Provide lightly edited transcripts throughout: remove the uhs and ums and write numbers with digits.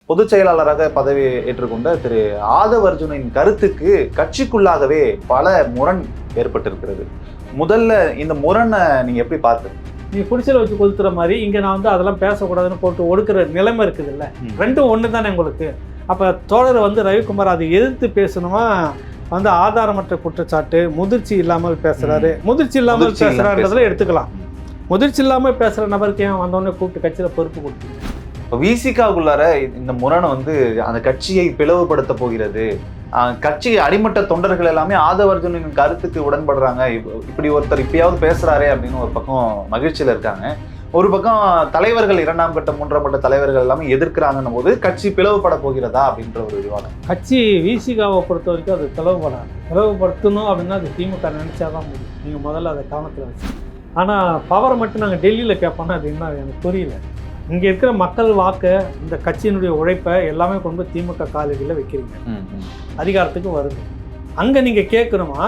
பொதுச் செயலாளராக பதவி ஏற்றுக்கொண்ட திரு ஆதவ் அர்ஜுனின் கருத்துக்கு கட்சிக்குள்ளாகவே பல முரண் ஏற்பட்டிருக்கிறது. முதல்ல இந்த முரணை நீங்க எப்படி பார்க்குறீங்க? நீ குடிசையில் வச்சு கொளுத்துற மாதிரி இங்கே நான் வந்து அதெல்லாம் பேசக்கூடாதுன்னு போட்டு ஒடுக்கிற நிலைமை இருக்குது இல்லை, ரெண்டும் ஒன்று தானே உங்களுக்கு. அப்போ தோழர் வந்து ரவிக்குமார் அதை எதிர்த்து பேசணுமா, வந்து ஆதாரமற்ற குற்றச்சாட்டு, முதிர்ச்சி இல்லாமல் பேசுறாரு, முதிர்ச்சி இல்லாமல் பேசுறாருன்றதுல எடுத்துக்கலாம். முதிர்ச்சி இல்லாமல் பேசுகிற நபருக்கு ஏன் வந்தோடனே கூப்பிட்டு கட்சியில் பொறுப்பு கொடுத்தீங்க? இப்போ விசிகாவுக்குள்ளார இந்த முரணை வந்து அந்த கட்சியை பிளவுபடுத்த போகிறது. கட்சி அடிமட்ட தொண்டர்கள் எல்லாமே ஆதவ் அர்ஜுனின் கருத்துக்கு உடன்படுறாங்க. இப்படி ஒருத்தர் இப்பயாவது பேசுறாரே அப்படின்னு ஒரு பக்கம் மகிழ்ச்சியில் இருக்காங்க. ஒரு பக்கம் தலைவர்கள் 2ஆம் கட்ட 3ஆம் கட்ட தலைவர்கள் எல்லாமே எதிர்க்கிறாங்கன்னும் போது கட்சி பிளவுபட போகிறதா அப்படின்ற ஒரு விவாதம். கட்சி விசிகாவை பொறுத்த வரைக்கும் அது பிளவுபடுத்தணும் அப்படின்னா அது திமுக நினைச்சாதான் முடியும். நீங்கள் முதல்ல அதை கவனத்தில் வச்சு. ஆனால் பவரை மட்டும் நாங்கள் டெல்லியில் கேட்போம்னா அது என்ன எனக்கு புரியல. இங்கே இருக்கிற மக்கள் வாக்கை, இந்த கட்சியினுடைய உழைப்பை எல்லாமே கொண்டு திமுக காலடியில் வைக்கிறீங்க. அதிகாரத்துக்கு வருது. அங்கே நீங்கள் கேட்கணுமா,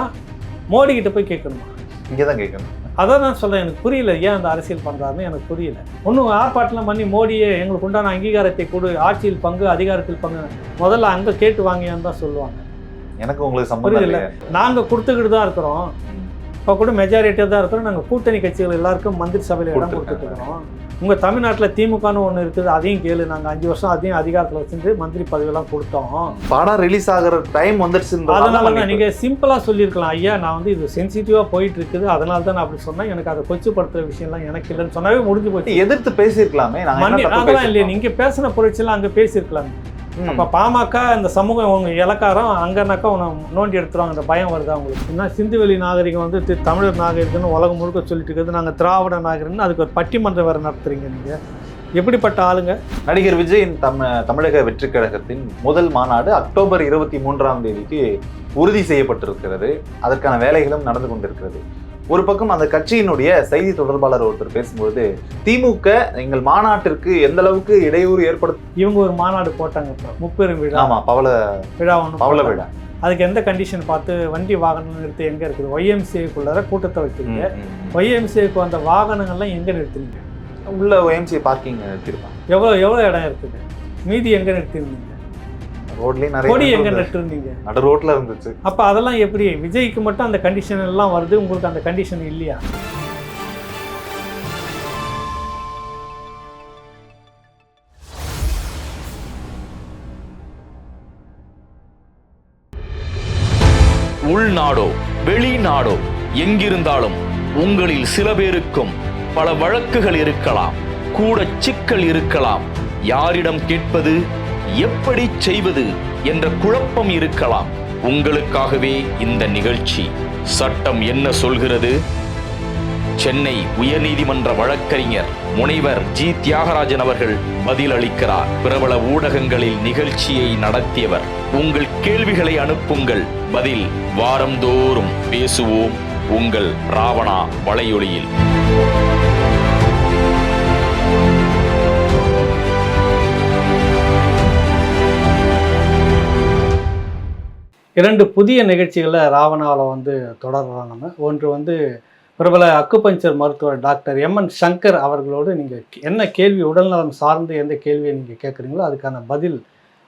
மோடிக்கிட்ட போய் கேட்கணுமா? இங்கே தான் கேட்கணும். அதான் நான் சொல்கிறேன், எனக்கு புரியல ஏன் அந்த அரசியல் பண்ணுறாருன்னு எனக்கு புரியல. ஒன்றும் ஆர்ப்பாட்டெலாம் பண்ணி மோடியே எங்களுக்கு உண்டான அங்கீகாரத்தை கொடு, ஆட்சியில் பங்கு, அதிகாரத்தில் பங்கு முதல்ல அங்கே கேட்டு வாங்கியான்னு தான் சொல்லுவாங்க. எனக்கு உங்களுக்கு சம்மந்தம் இல்லை. நாங்கள் கொடுத்துக்கிட்டு தான் இருக்கிறோம். இப்போ கூட மெஜாரிட்டியாக தான் இருக்கிறோம். நாங்கள் கூட்டணி கட்சிகள் எல்லாருக்கும் மந்திரி சபையில் இடம் கொடுத்துட்டு இருக்கிறோம். உங்கள் தமிழ்நாட்டில் திமுகன்னு ஒன்று இருக்குது, அதையும் கேளு. நாங்கள் 5 வருஷம் அதையும் அதிகாரத்தில் வச்சுட்டு மந்திரி பதவியெல்லாம் கொடுத்தோம். படம் ரிலீஸ் ஆகிற டைம் வந்துடுச்சு. அதனால தான் நீங்கள் சிம்பிளாக சொல்லியிருக்கலாம், ஐயா நான் வந்து இது சென்சிட்டிவாக போயிட்டு இருக்குது, அதனால தான் நான் அப்படி சொன்னேன், எனக்கு அதை கொச்சுப்படுத்துகிற விஷயம்லாம் எனக்கு இல்லைன்னு சொன்னாவே முடிஞ்சு போச்சு. எதிர்த்து பேசியிருக்கலாமே. அதெல்லாம் இல்லையா, நீங்கள் பேசின புரட்சியெல்லாம் அங்கே பேசியிருக்கலாமே. அப்போ பாமக இந்த சமூகம் உங்க இலக்காரம் அங்கனாக்கா உன்னை நோண்டி எடுத்துருவாங்க, அந்த பயம் வருது அவங்களுக்கு. ஏன்னா சிந்துவெளி நாகரிகம் வந்து தமிழர் நாகரிகம்னு உலகம் முழுக்க சொல்லிட்டு இருக்குது, நாங்கள் திராவிட நாகரிகம்னு அதுக்கு ஒரு பட்டிமன்றம் வேறு நடத்துறீங்க. நீங்கள் எப்படிப்பட்ட ஆளுங்க? நடிகர் விஜயின் தமிழக வெற்றி கழகத்தின் முதல் மாநாடு அக்டோபர் 23ஆம் தேதிக்கு உறுதி செய்யப்பட்டிருக்கிறது. அதற்கான வேலைகளும் நடந்து கொண்டிருக்கிறது. ஒரு பக்கம் அந்த கட்சியினுடைய செய்தி தொடர்பாளர் ஒருத்தர் பேசும்பொழுது, திமுக எங்கள் மாநாட்டிற்கு எந்த அளவுக்கு இடையூறு ஏற்படுத்தும். இவங்க ஒரு மாநாடு போட்டாங்க, முப்பெரும் விழா. ஆமா, பவள விழா. அதுக்கு எந்த கண்டிஷன் பார்த்து வண்டி வாகனம் நிறுத்தி எங்க இருக்குது? YMCAக்குள்ளார கூட்டத்தை வச்சுருங்க. YMCAக்கு வந்த வாகனங்கள்லாம் எங்க நிறுத்துனீங்க? உள்ள YMCA பார்க்கிங் நிறுத்திருப்பாங்க. எவ்வளோ இடம் இருக்குது? மீதி எங்க நிறுத்திருந்தீங்க? கொடி எங்க நட்டுருந்தீங்க? நடு ரோட்ல இருந்துச்சு. அப்ப அதெல்லாம் எப்படி? விஜய்க்கு மட்டும் அந்த கண்டிஷன் எல்லாம் வருது, உங்களுக்கு அந்த கண்டிஷன் இல்லையா? உள்நாடோ வெளிநாடோ எங்கிருந்தாலும் உங்களில் சில பேருக்கும் பல வழக்குகள் இருக்கலாம், கூட சிக்கல் இருக்கலாம். யாரிடம் கேட்பது, எப்படி செய்வது என்ற குழப்பம் இருக்கலாம். உங்களுக்காகவே இந்த நிகழ்ச்சி. சட்டம் என்ன சொல்கிறது? சென்னை உயர்நீதிமன்ற வழக்கறிஞர் முனைவர் ஜி தியாகராஜன் அவர்கள் பதில் அளிக்கிறார். பிரபல ஊடகங்களில் நிகழ்ச்சியை நடத்தியவர். உங்கள் கேள்விகளை அனுப்புங்கள். பதில் வாரந்தோறும் பேசுவோம். உங்கள் ராவணா வலையொலியில். இரண்டு புதிய நிகழ்ச்சிகளில் ராவணாவில் வந்து தொடர்றோம் நம்ம. ஒன்று வந்து பிரபல அக்குபஞ்சர் மருத்துவர் டாக்டர் MN சங்கர் அவர்களோடு நீங்கள் என்ன கேள்வி, உடல்நலம் சார்ந்து எந்த கேள்வியை நீங்கள் கேட்குறீங்களோ அதுக்கான பதில்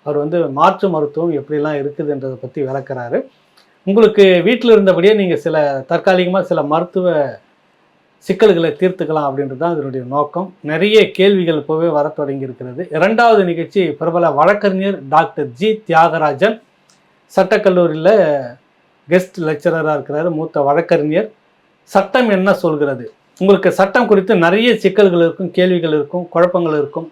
அவர் வந்து மாற்று மருத்துவம் எப்படிலாம் இருக்குதுன்றதை பற்றி விளக்குறாரு. உங்களுக்கு வீட்டில் இருந்தபடியே நீங்கள் சில தற்காலிகமாக சில மருத்துவ சிக்கல்களை தீர்த்துக்கலாம் அப்படின்றது தான் இதனுடைய நோக்கம். நிறைய கேள்விகள் இப்போவே வர தொடங்கி இருக்கிறது. 2வது நிகழ்ச்சி பிரபல வழக்கறிஞர் டாக்டர் ஜி தியாகராஜன், சட்டக்கல்லூரியில் கெஸ்ட் லெக்சரராக இருக்கிறாரு, மூத்த வழக்கறிஞர். சட்டம் என்ன சொல்கிறது? உங்களுக்கு சட்டம் குறித்து நிறைய சிக்கல்கள் இருக்கும், கேள்விகள் இருக்கும், குழப்பங்கள் இருக்கும்.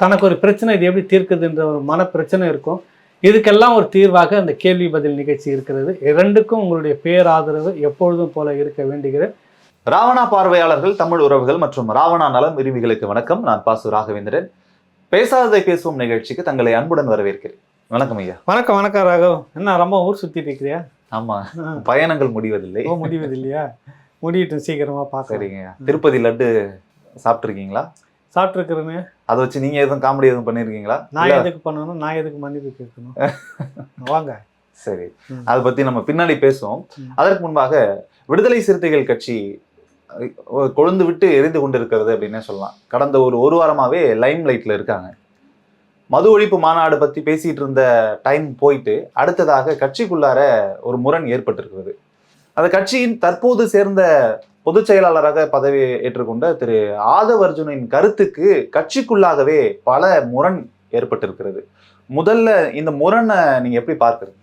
தனக்கு ஒரு பிரச்சனை, இது எப்படி தீர்க்குதுன்ற ஒரு மன பிரச்சனை இருக்கும். இதுக்கெல்லாம் ஒரு தீர்வாக அந்த கேள்வி பதில் நிகழ்ச்சி இருக்கிறது. 2க்கும் உங்களுடைய பேராதரவு எப்பொழுதும் போல இருக்க வேண்டுகிறேன். ராவணா பார்வையாளர்கள், தமிழ் உறவுகள் மற்றும் ராவணா நலம் விரும்பிகளுக்கு வணக்கம். நான் பாசு ராகவேந்திரன். பேசாததை பேசுவோம் நிகழ்ச்சிக்கு தங்களை அன்புடன் வரவேற்கிறேன். வணக்கம் ஐயா. வணக்கம். வணக்கம் ராகவ். என்ன ரொம்ப ஊர் சுத்திட்டு இருக்கிறியா? ஆமா, பயணங்கள் முடிவதில்லை. முடிவதில்லையா? முடியட்டும், சீக்கிரமா பார்க்க. சரிங்க. திருப்பதி லட்டு சாப்பிட்ருக்கீங்களா? சாப்பிட்ருக்குறேன்னு. அதை வச்சு நீங்க எதுவும் காமெடி எதுவும் பண்ணிருக்கீங்களா? நான் எதுக்கு பண்ணணும், நான் எதுக்கு மன்னிப்பு கேட்கணும்? வாங்க. சரி, அதை பத்தி நம்ம பின்னாடி பேசுவோம். அதற்கு முன்பாக விடுதலை சிறுத்தைகள் கட்சி கொழுந்து விட்டு எரிந்து கொண்டிருக்கிறது அப்படின்னே சொல்லலாம். கடந்த ஒரு வாரமாவே லைம் லைட்ல இருக்காங்க. மது ஒழிப்பு மாநாடு பத்தி பேசிட்டு இருந்த டைம் போயிட்டு அடுத்ததாக கட்சிக்குள்ளார ஒரு முரண் ஏற்பட்டிருக்கிறது. அந்த கட்சியின் தற்போது சேர்ந்த பொதுச் செயலாளராக பதவி ஏற்றுக்கொண்ட திரு ஆதவ் அர்ஜுனின் கருத்துக்கு கட்சிக்குள்ளாகவே பல முரண் ஏற்பட்டிருக்கிறது. முதல்ல இந்த முரணை நீங்க எப்படி பார்க்குறீங்க?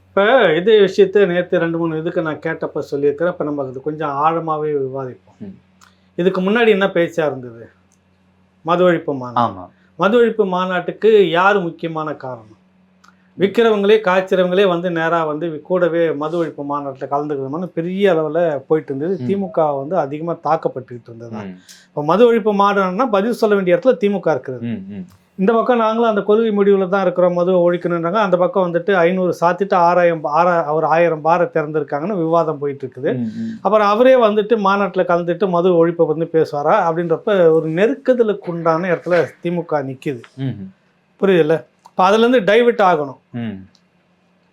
இப்போ இதே விஷயத்த நேற்று 2-3 இதுக்கு நான் கேட்டப்ப சொல்லியிருக்கிறேன். இப்போ நம்ம அது கொஞ்சம் ஆழமாகவே விவாதிப்போம். இதுக்கு முன்னாடி என்ன பேச்சா இருந்தது? மது ஒழிப்பு மாநாடு. ஆமாம், மது ஒழிப்பு மாநாட்டுக்கு யார் முக்கியமான காரணம்? விற்கிறவங்களே காய்ச்சறவங்களே வந்து நேராக வந்து கூடவே மது ஒழிப்பு மாநாட்டில் கலந்துக்கணும்னு பெரிய அளவில் போயிட்டு இருந்தது. திமுக வந்து அதிகமாக தாக்கப்பட்டுக்கிட்டு இருந்தது. இப்போ மது ஒழிப்பு மாநாடுனா பதில் சொல்ல வேண்டிய இடத்துல திமுக இருக்கிறது. இந்த பக்கம் நாங்களும் அந்த கொள்கை முடிவில் தான் இருக்கிறோம், மது ஒழிக்கணுன்றாங்க. அந்த பக்கம் வந்துட்டு 500 சாத்திட்டு 1000 பாரை திறந்திருக்காங்கன்னு விவாதம் போயிட்டு இருக்குது. அப்புறம் அவரே வந்துட்டு மாநாட்டில் கலந்துட்டு மது ஒழிப்பை வந்து பேசுவாரா அப்படின்றப்ப ஒரு நெருக்கதலுக்கு உண்டான இடத்துல திமுக நிற்கிது. புரியுதுல்ல? இப்போ அதுலேருந்து டைவர்ட் ஆகணும்.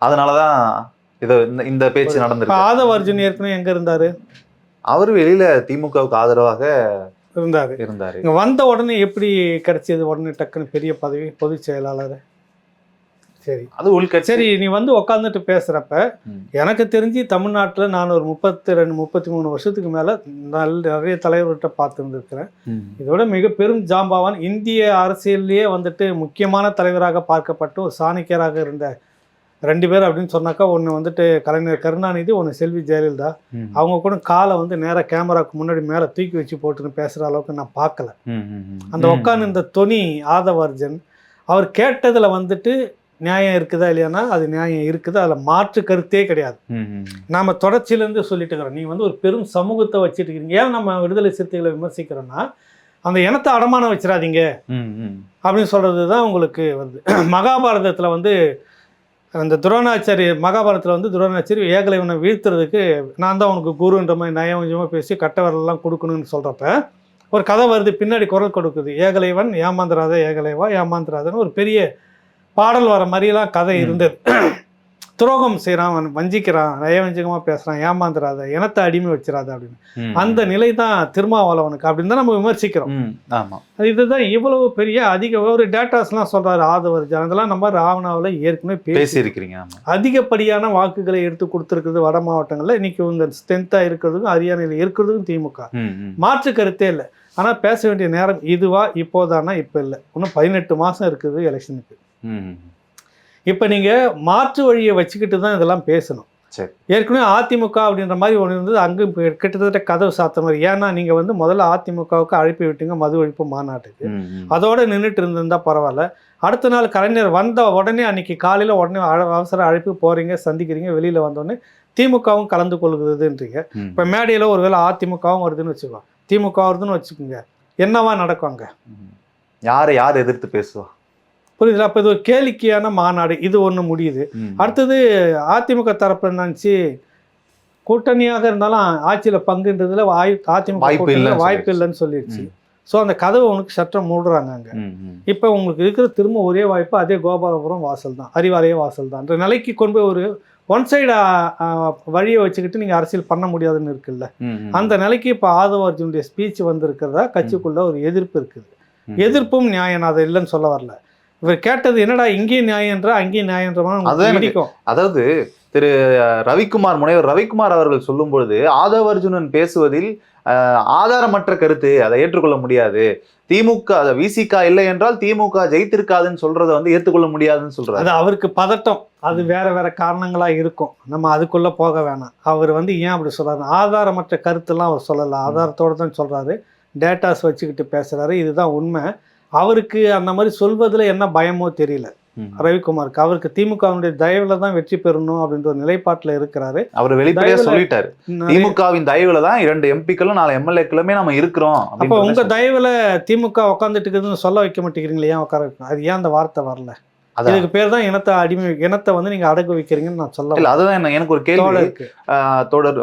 அதனாலதான் இந்த பேச்சு நடந்திருக்கு. ஆதவ் அர்ஜுன் ஏற்கனவே எங்க இருந்தாரு? அவர் வெளியில திமுகவுக்கு ஆதரவாக இருந்தாரு. இங்க வந்த உடனே எப்படி கிடைச்சது? உடனே டக்குன்னு பெரிய பதவி, பொதுச் செயலாளர். சரி, அது உள்கட்சி. சரி, நீ வந்து உட்காந்துட்டு பேசுறப்ப எனக்கு தெரிஞ்சு தமிழ்நாட்டில் நான் ஒரு 32-33 வருஷத்துக்கு மேல நிறைய தலைவர்கிட்ட பார்த்துருந்துருக்கிறேன். இதோட மிக பெரும் ஜாம்பாவான் இந்திய அரசியல்லையே வந்துட்டு முக்கியமான தலைவராக பார்க்கப்பட்டு ஒரு சாணக்கியராக இருந்த 2 பேர் அப்படின்னு சொன்னாக்கா, ஒன்று வந்துட்டு கலைஞர் கருணாநிதி, ஒன்று செல்வி ஜெயலலிதா. அவங்க கூட காலை வந்து நேராக கேமராவுக்கு முன்னாடி மேலே தூக்கி வச்சு போட்டுன்னு பேசுகிற அளவுக்கு நான் பார்க்கல. அந்த உட்காந்து இந்த தொனி ஆதவ் அர்ஜுன் அவர் கேட்டதில் வந்துட்டு நியாயம் இருக்குதா இல்லையானா அது நியாயம் இருக்குது, அதில் மாற்று கருத்தே கிடையாது. நாம் தொடர்ச்சியிலேருந்து சொல்லிட்டு இருக்கிறோம், நீங்கள் வந்து ஒரு பெரும் சமூகத்தை வச்சுட்டு இருக்கிறீங்க. ஏன் நம்ம விடுதலை சிறுத்தைகளை விமர்சிக்கிறோன்னா, அந்த இனத்தை அடமானம் வச்சிடாதீங்க அப்படின்னு சொல்கிறது தான் உங்களுக்கு வருது. மகாபாரதத்தில் வந்து அந்த மகாபாரதத்தில் வந்து துரோணாச்சாரி ஏகலைவனை வீழ்த்துறதுக்கு நான் தான் உனக்கு குருன்ற மாதிரி நயவஞ்சமாக பேசி கட்டவரெல்லாம் கொடுக்கணும்னு சொல்கிறப்ப ஒரு கதை வருது, பின்னாடி குரல் கொடுக்குது, ஏகலைவன் ஏமாந்திராத ஏகலைவா ஏமாந்திராதன்னு ஒரு பெரிய பாடல் வர மாதிரிலாம் கதை இருந்தது. துரோகம் செய்கிறான், வஞ்சிக்கிறான், நயவஞ்சகமாக பேசுகிறான், ஏமாந்துடாத, இனத்தை அடிமை வச்சிடாத அப்படின்னு. அந்த நிலை தான் திருமாவளவனுக்கு அப்படின்னு தான் நம்ம விமர்சிக்கிறோம். ஆமாம், இதுதான் இவ்வளவு பெரிய அதிக ஒரு டேட்டாஸ்லாம் சொல்கிறாரு ஆதவ் அர்ஜுன். அதெல்லாம் நம்ம ராவணாவில் ஏற்கனவே பேசியிருக்கிறீங்க. அதிகப்படியான வாக்குகளை எடுத்து கொடுத்துருக்குறது வட மாவட்டங்களில். இன்னைக்கு இந்த ஸ்ட்ரென்த்தாக இருக்கிறதுக்கும் அரியானையில் இருக்கிறதுக்கும் திமுக மாற்று கருத்தே இல்லை. ஆனால் பேச வேண்டிய நேரம் இதுவா இப்போதானா? இப்போ இல்லை, இன்னும் 18 மாதம் இருக்குது எலெக்ஷனுக்கு. இப்போ நீங்கள் மாற்று வழியை வச்சுக்கிட்டு தான் இதெல்லாம் பேசணும். ஏற்கனவே அதிமுக அப்படின்ற மாதிரி ஒன்று இருந்தது, அங்கே கிட்டத்தட்ட கதவு சாத்த மாதிரி. ஏன்னா நீங்கள் வந்து முதல்ல அதிமுகவுக்கு அழைப்பு விட்டீங்க மது ஒழிப்பு மாநாட்டுக்கு, அதோடு நின்றுட்டு இருந்திருந்தா பரவாயில்ல. அடுத்த நாள் கலைஞர் வந்த உடனே அன்னைக்கு காலையில் உடனே அவசர அழைப்பு போகிறீங்க, சந்திக்கிறீங்க, வெளியில் வந்தோடனே திமுகவும் கலந்து கொள்கிறதுன்றீங்க. இப்போ மேடையில் ஒரு வேளை அதிமுகவும் வருதுன்னு வச்சுக்கோ, திமுக வருதுன்னு வச்சுக்கோங்க, என்னவா நடக்குவாங்க? யார் எதிர்த்து பேசுவா? புரியுதுல? அப்போ இது ஒரு கேளிக்கையான மாநாடு, இது ஒன்று முடியுது. அடுத்தது அதிமுக தரப்பு நினச்சி கூட்டணியாக இருந்தாலும் ஆட்சியில் பங்குன்றதுல அதிமுக வாய்ப்பு இல்லைன்னு சொல்லிடுச்சு. ஸோ அந்த கதவை உனக்கு சட்டம் மூடுறாங்க அங்கே. இப்போ உங்களுக்கு இருக்கிற திரும்ப ஒரே வாய்ப்பு அதே கோபாலபுரம் வாசல் தான், அறிவாலய வாசல் தான்ன்ற நிலைக்கு கொண்டு போய் ஒரு ஒன் சைடு வழியை வச்சுக்கிட்டு நீங்கள் அரசியல் பண்ண முடியாதுன்னு இருக்குல்ல, அந்த நிலைக்கு இப்போ ஆதவ் அர்ஜுனுடைய ஸ்பீச் வந்திருக்கிறதா கட்சிக்குள்ள ஒரு எதிர்ப்பு இருக்குது. எதிர்ப்பும் நியாயம், அதை இல்லைன்னு சொல்ல வரல. இவர் கேட்டது என்னடா இங்கேயும் நியாயன்ற அங்கேயும் நியாயன்ற. அதாவது திரு முனைவர் ரவிக்குமார் அவர்கள் சொல்லும் பொழுது ஆதவ் அர்ஜுனன் பேசுவதில் ஆதாரமற்ற கருத்து, அதை ஏற்றுக்கொள்ள முடியாது. திமுக விசிக இல்லை என்றால் திமுக ஜெயித்திருக்காதுன்னு சொல்றதை வந்து ஏற்றுக்கொள்ள முடியாதுன்னு சொல்றாரு. அது அவருக்கு பதட்டம், அது வேற வேற காரணங்களா இருக்கும், நம்ம அதுக்குள்ள போக வேணாம். அவர் வந்து ஏன் அப்படி சொல்றாரு? ஆதாரமற்ற கருத்துலாம் அவர் சொல்லல, ஆதாரத்தோடு தான் சொல்றாரு, டேட்டாஸ் வச்சுக்கிட்டு பேசுறாரு, இதுதான் உண்மை. அவருக்கு அந்த மாதிரி சொல்வதில் என்ன பயமோ தெரியல ரவிக்குமாருக்கு. அவருக்கு திமுகவினுடைய தயவுல தான் வெற்றி பெறணும் அப்படின்ற ஒரு நிலைப்பாட்டில் இருக்கிறாரு. அவர் வெளிப்படையா சொல்லிட்டாரு, திமுகவின் தயவுல தான் 2 எம்பிக்களும் 4 எம்எல்ஏக்களுமே நம்ம இருக்கிறோம். அப்போ உங்க தயவுல திமுக உட்காந்துட்டு இருக்குதுன்னு சொல்ல வைக்க மாட்டேங்கிறீங்களா? ஏன் உட்கார வைக்கணும்? அது ஏன் அந்த வார்த்தை வரல? இதுக்கு பேர் தான் இனத்தை வந்து நீங்க அடகு வைக்கிறீங்கன்னு நான் சொல்ல. அதுதான் எனக்கு ஒரு கேள்வி இருக்கு. தோழர்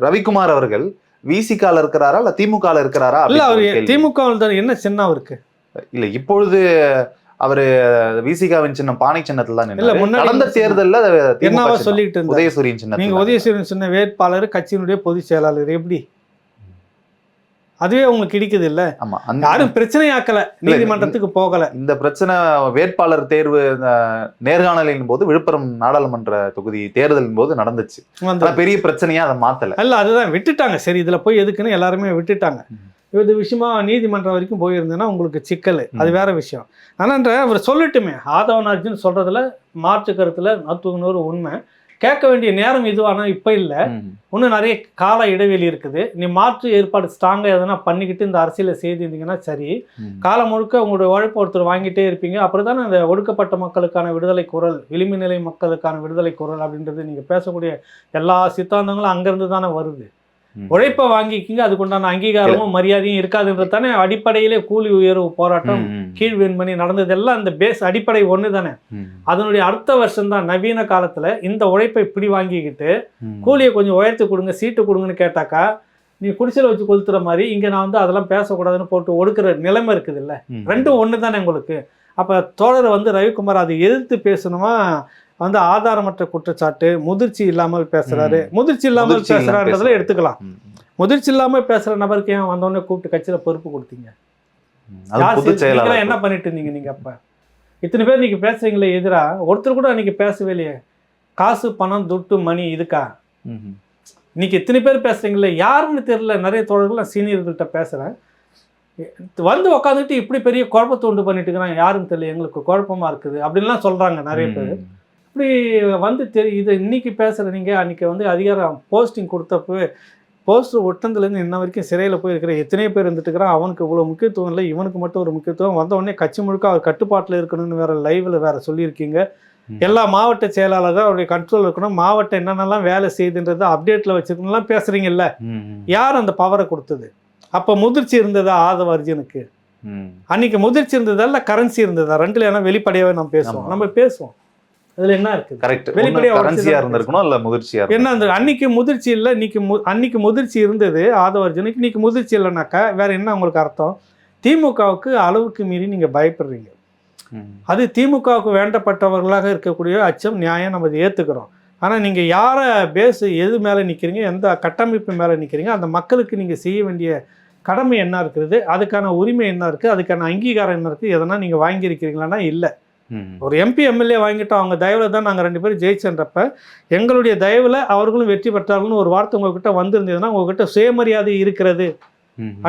ரவிக்குமார் அவர்கள் விசிகால இருக்கிறாரா இல்ல திமுகல இருக்கிறாரா? இல்ல, அவர் திமுகவில் தான். என்ன சின்னம் அவருக்கு? இல்ல, இப்பொழுது அவரு விசிகாவின் சின்னம் பானை சின்னத்துல தான். இல்ல, கடந்த தேர்தல்ல என்னவா சொல்லிட்டு இருந்தாரு? உதயசூரியன் சின்னம். நீங்க உதயசூரியன் சின்ன வேட்பாளர், கட்சியினுடைய பொதுச் செயலாளர், எப்படி அதுவே உங்களுக்கு இடிக்குது இல்ல? ஆமா, யாரும் பிரச்சனையாக்கல, நீதிமன்றத்துக்கு போகல. இந்த பிரச்சனை வேட்பாளர் தேர்வு நேர்காணலின் போது விழுப்புரம் நாடாளுமன்ற தொகுதி தேர்தலின் போது நடந்துச்சு. பெரிய பிரச்சனையா அதை மாத்தல. இல்ல, அதுதான் விட்டுட்டாங்க. சரி, இதுல போய் எதுக்குன்னு எல்லாருமே விட்டுட்டாங்க. இது விஷயமா நீதிமன்றம் வரைக்கும் போயிருந்தேன்னா உங்களுக்கு சிக்கல், அது வேற விஷயம். ஆனான்ற அவர் சொல்லட்டுமே, ஆதவன் அர்ஜுன் சொல்றதுல மாற்று கருத்துல 100 உண்மை. கேட்க வேண்டிய நேரம் இதுவானா இப்ப இல்ல, இன்னும் நிறைய கால இடைவெளி இருக்குது. நீ மாற்று ஏற்பாடு ஸ்ட்ராங்கா எதனா பண்ணிக்கிட்டு இந்த அரசியல செய்திருந்தீங்கன்னா சரி. காலம் முழுக்க உங்களுடைய உழைப்பு ஒருத்தர் வாங்கிட்டே இருப்பீங்க. அப்புறம் தானே அந்த ஒடுக்கப்பட்ட மக்களுக்கான விடுதலை குரல், விளிம்பு நிலை மக்களுக்கான விடுதலை குரல் அப்படின்றது நீங்க பேசக்கூடிய எல்லா சித்தாந்தங்களும் அங்கிருந்து தானே வருது. உழைப்பை வாங்கிக்கிங்க, அதுக்குண்டான அங்கீகாரமும் மரியாதையும் இருக்காதுன்றது தானே அடிப்படையிலே கூலி உயர்வு போராட்டம், கீழ் வெண்மணி நடந்ததெல்லாம் அந்த பேஸ் அடிப்படை ஒன்று தானே. அதனுடைய அடுத்த வருஷம் தான் நவீன காலத்துல இந்த உழைப்பை இப்படி வாங்கிக்கிட்டு கூலியை கொஞ்சம் உயர்த்தி கொடுங்க, சீட்டு கொடுங்கன்னு கேட்டாக்கா நீ குடிசையில் வச்சு கொளுத்துற மாதிரி இங்க நான் வந்து அதெல்லாம் பேசக்கூடாதுன்னு போட்டு ஒடுக்குற நிலைமை இருக்குது இல்ல. ரெண்டும் ஒன்று தானே உங்களுக்கு. அப்ப தோழர் வந்து ரவிக்குமார் அதை எதிர்த்து பேசணுமா, வந்து ஆதாரமற்ற குற்றச்சாட்டு, முதிர்ச்சி இல்லாமல் பேசுறாரு, முதிர்ச்சி இல்லாமல் பேசுறான்றதுல எடுத்துக்கலாம். முதிர்ச்சி இல்லாமல் பேசுற நபருக்கு ஏன் வந்தோடனே கூப்பிட்டு கட்சியில பொறுப்பு கொடுத்தீங்க? என்ன பண்ணிட்டு இருந்தீங்க நீங்க? அப்ப இத்தனை பேர் நீங்க பேசுறீங்களே எதிரா, ஒருத்தர் கூட அன்னைக்கு பேசவே இல்லையே. காசு பணம் துட்டு மணி இதுக்கா இன்னைக்கு இத்தனை பேர் பேசுறீங்களே, யாருன்னு தெரியல. நிறைய தோழர்கள் சீனியர்கள்ட்ட பேசுறேன், வந்து உக்காந்துட்டு இப்படி பெரிய குழப்பத்தை உண்டு பண்ணிட்டு இருக்கிறாங்க, யாருன்னு தெரியல, எங்களுக்கு குழப்பமா இருக்குது அப்படின்லாம் சொல்றாங்க நிறைய பேர். இப்படி வந்து இதை இன்னைக்கு பேசுகிற நீங்கள் அன்றைக்கி வந்து அதிகாரம் போஸ்டிங் கொடுத்தப்போ போஸ்டர் ஒட்டந்துலேருந்து இன்ன வரைக்கும் சிறையில் போயிருக்கிற எத்தனையோ பேர் இருந்துட்டுருக்கிறான். அவனுக்கு இவ்வளோ முக்கியத்துவம் இல்லை, இவனுக்கு மட்டும் ஒரு முக்கியத்துவம். வந்த உடனே கட்சி முழுக்க அவர் கட்டுப்பாட்டில் இருக்கணும்னு வேறு லைவில் வேறு சொல்லியிருக்கீங்க. எல்லா மாவட்ட செயலாளர் தான் அவருடைய கண்ட்ரோல் இருக்கணும், மாவட்டம் என்னென்னலாம் வேலை செய்யுதுன்றதை அப்டேட்டில் வச்சுருக்கணும்லாம் பேசுகிறீங்கல்ல. யார் அந்த பவரை கொடுத்தது? அப்போ முதிர்ச்சி இருந்ததா ஆதவ அர்ஜுனுக்கு? அன்றைக்கி முதிர்ச்சி இருந்ததா கரன்சி இருந்ததா? ரெண்டுல ஏன்னா வெளிப்படையாகவே நம்ம பேசுவோம், அதுல என்ன இருக்கு? கரெக்ட். கரன்சியா இருந்திருக்கணும் இல்ல முதிர்ச்சியா என்ன? அந்த அன்னைக்கு முதிர்ச்சி இல்ல, அன்னைக்கு முதிர்ச்சி இருந்தது ஆதவ அர்ஜுனுக்கு, இன்னைக்கு முதிர்ச்சி இல்லைனாக்கா வேற என்ன உங்களுக்கு அர்த்தம்? திமுகவுக்கு அளவுக்கு மீறி நீங்க பயப்படுறீங்க. அது திமுகவுக்கு வேண்டப்பட்டவர்களாக இருக்கக்கூடிய அச்சம், நியாயம், நம்ம ஏத்துக்கிறோம். ஆனா நீங்க யார பேஸ் எது மேல நிக்கிறீங்க, எந்த கட்டமைப்பு மேல நிக்கிறீங்க, அந்த மக்களுக்கு நீங்க செய்ய வேண்டிய கடமை என்ன இருக்குது, அதுக்கான உரிமை என்ன இருக்கு, அதுக்கான அங்கீகாரம் என்ன இருக்கு, எதனா நீங்க வாங்கியிருக்கிறீங்களான்னா இல்லை. ஒரு எம்பி எம்எல்ஏ வாங்கிட்டோம், அவங்க தயவில் தான் நாங்கள் 2 பேரும் ஜெயிச்சன்றப்ப எங்களுடைய தயவில் அவர்களும் வெற்றி பெற்றார்கள்னு ஒரு வார்த்தை உங்ககிட்ட வந்திருந்ததுன்னா உங்ககிட்ட சுயமரியாதை இருக்கிறது.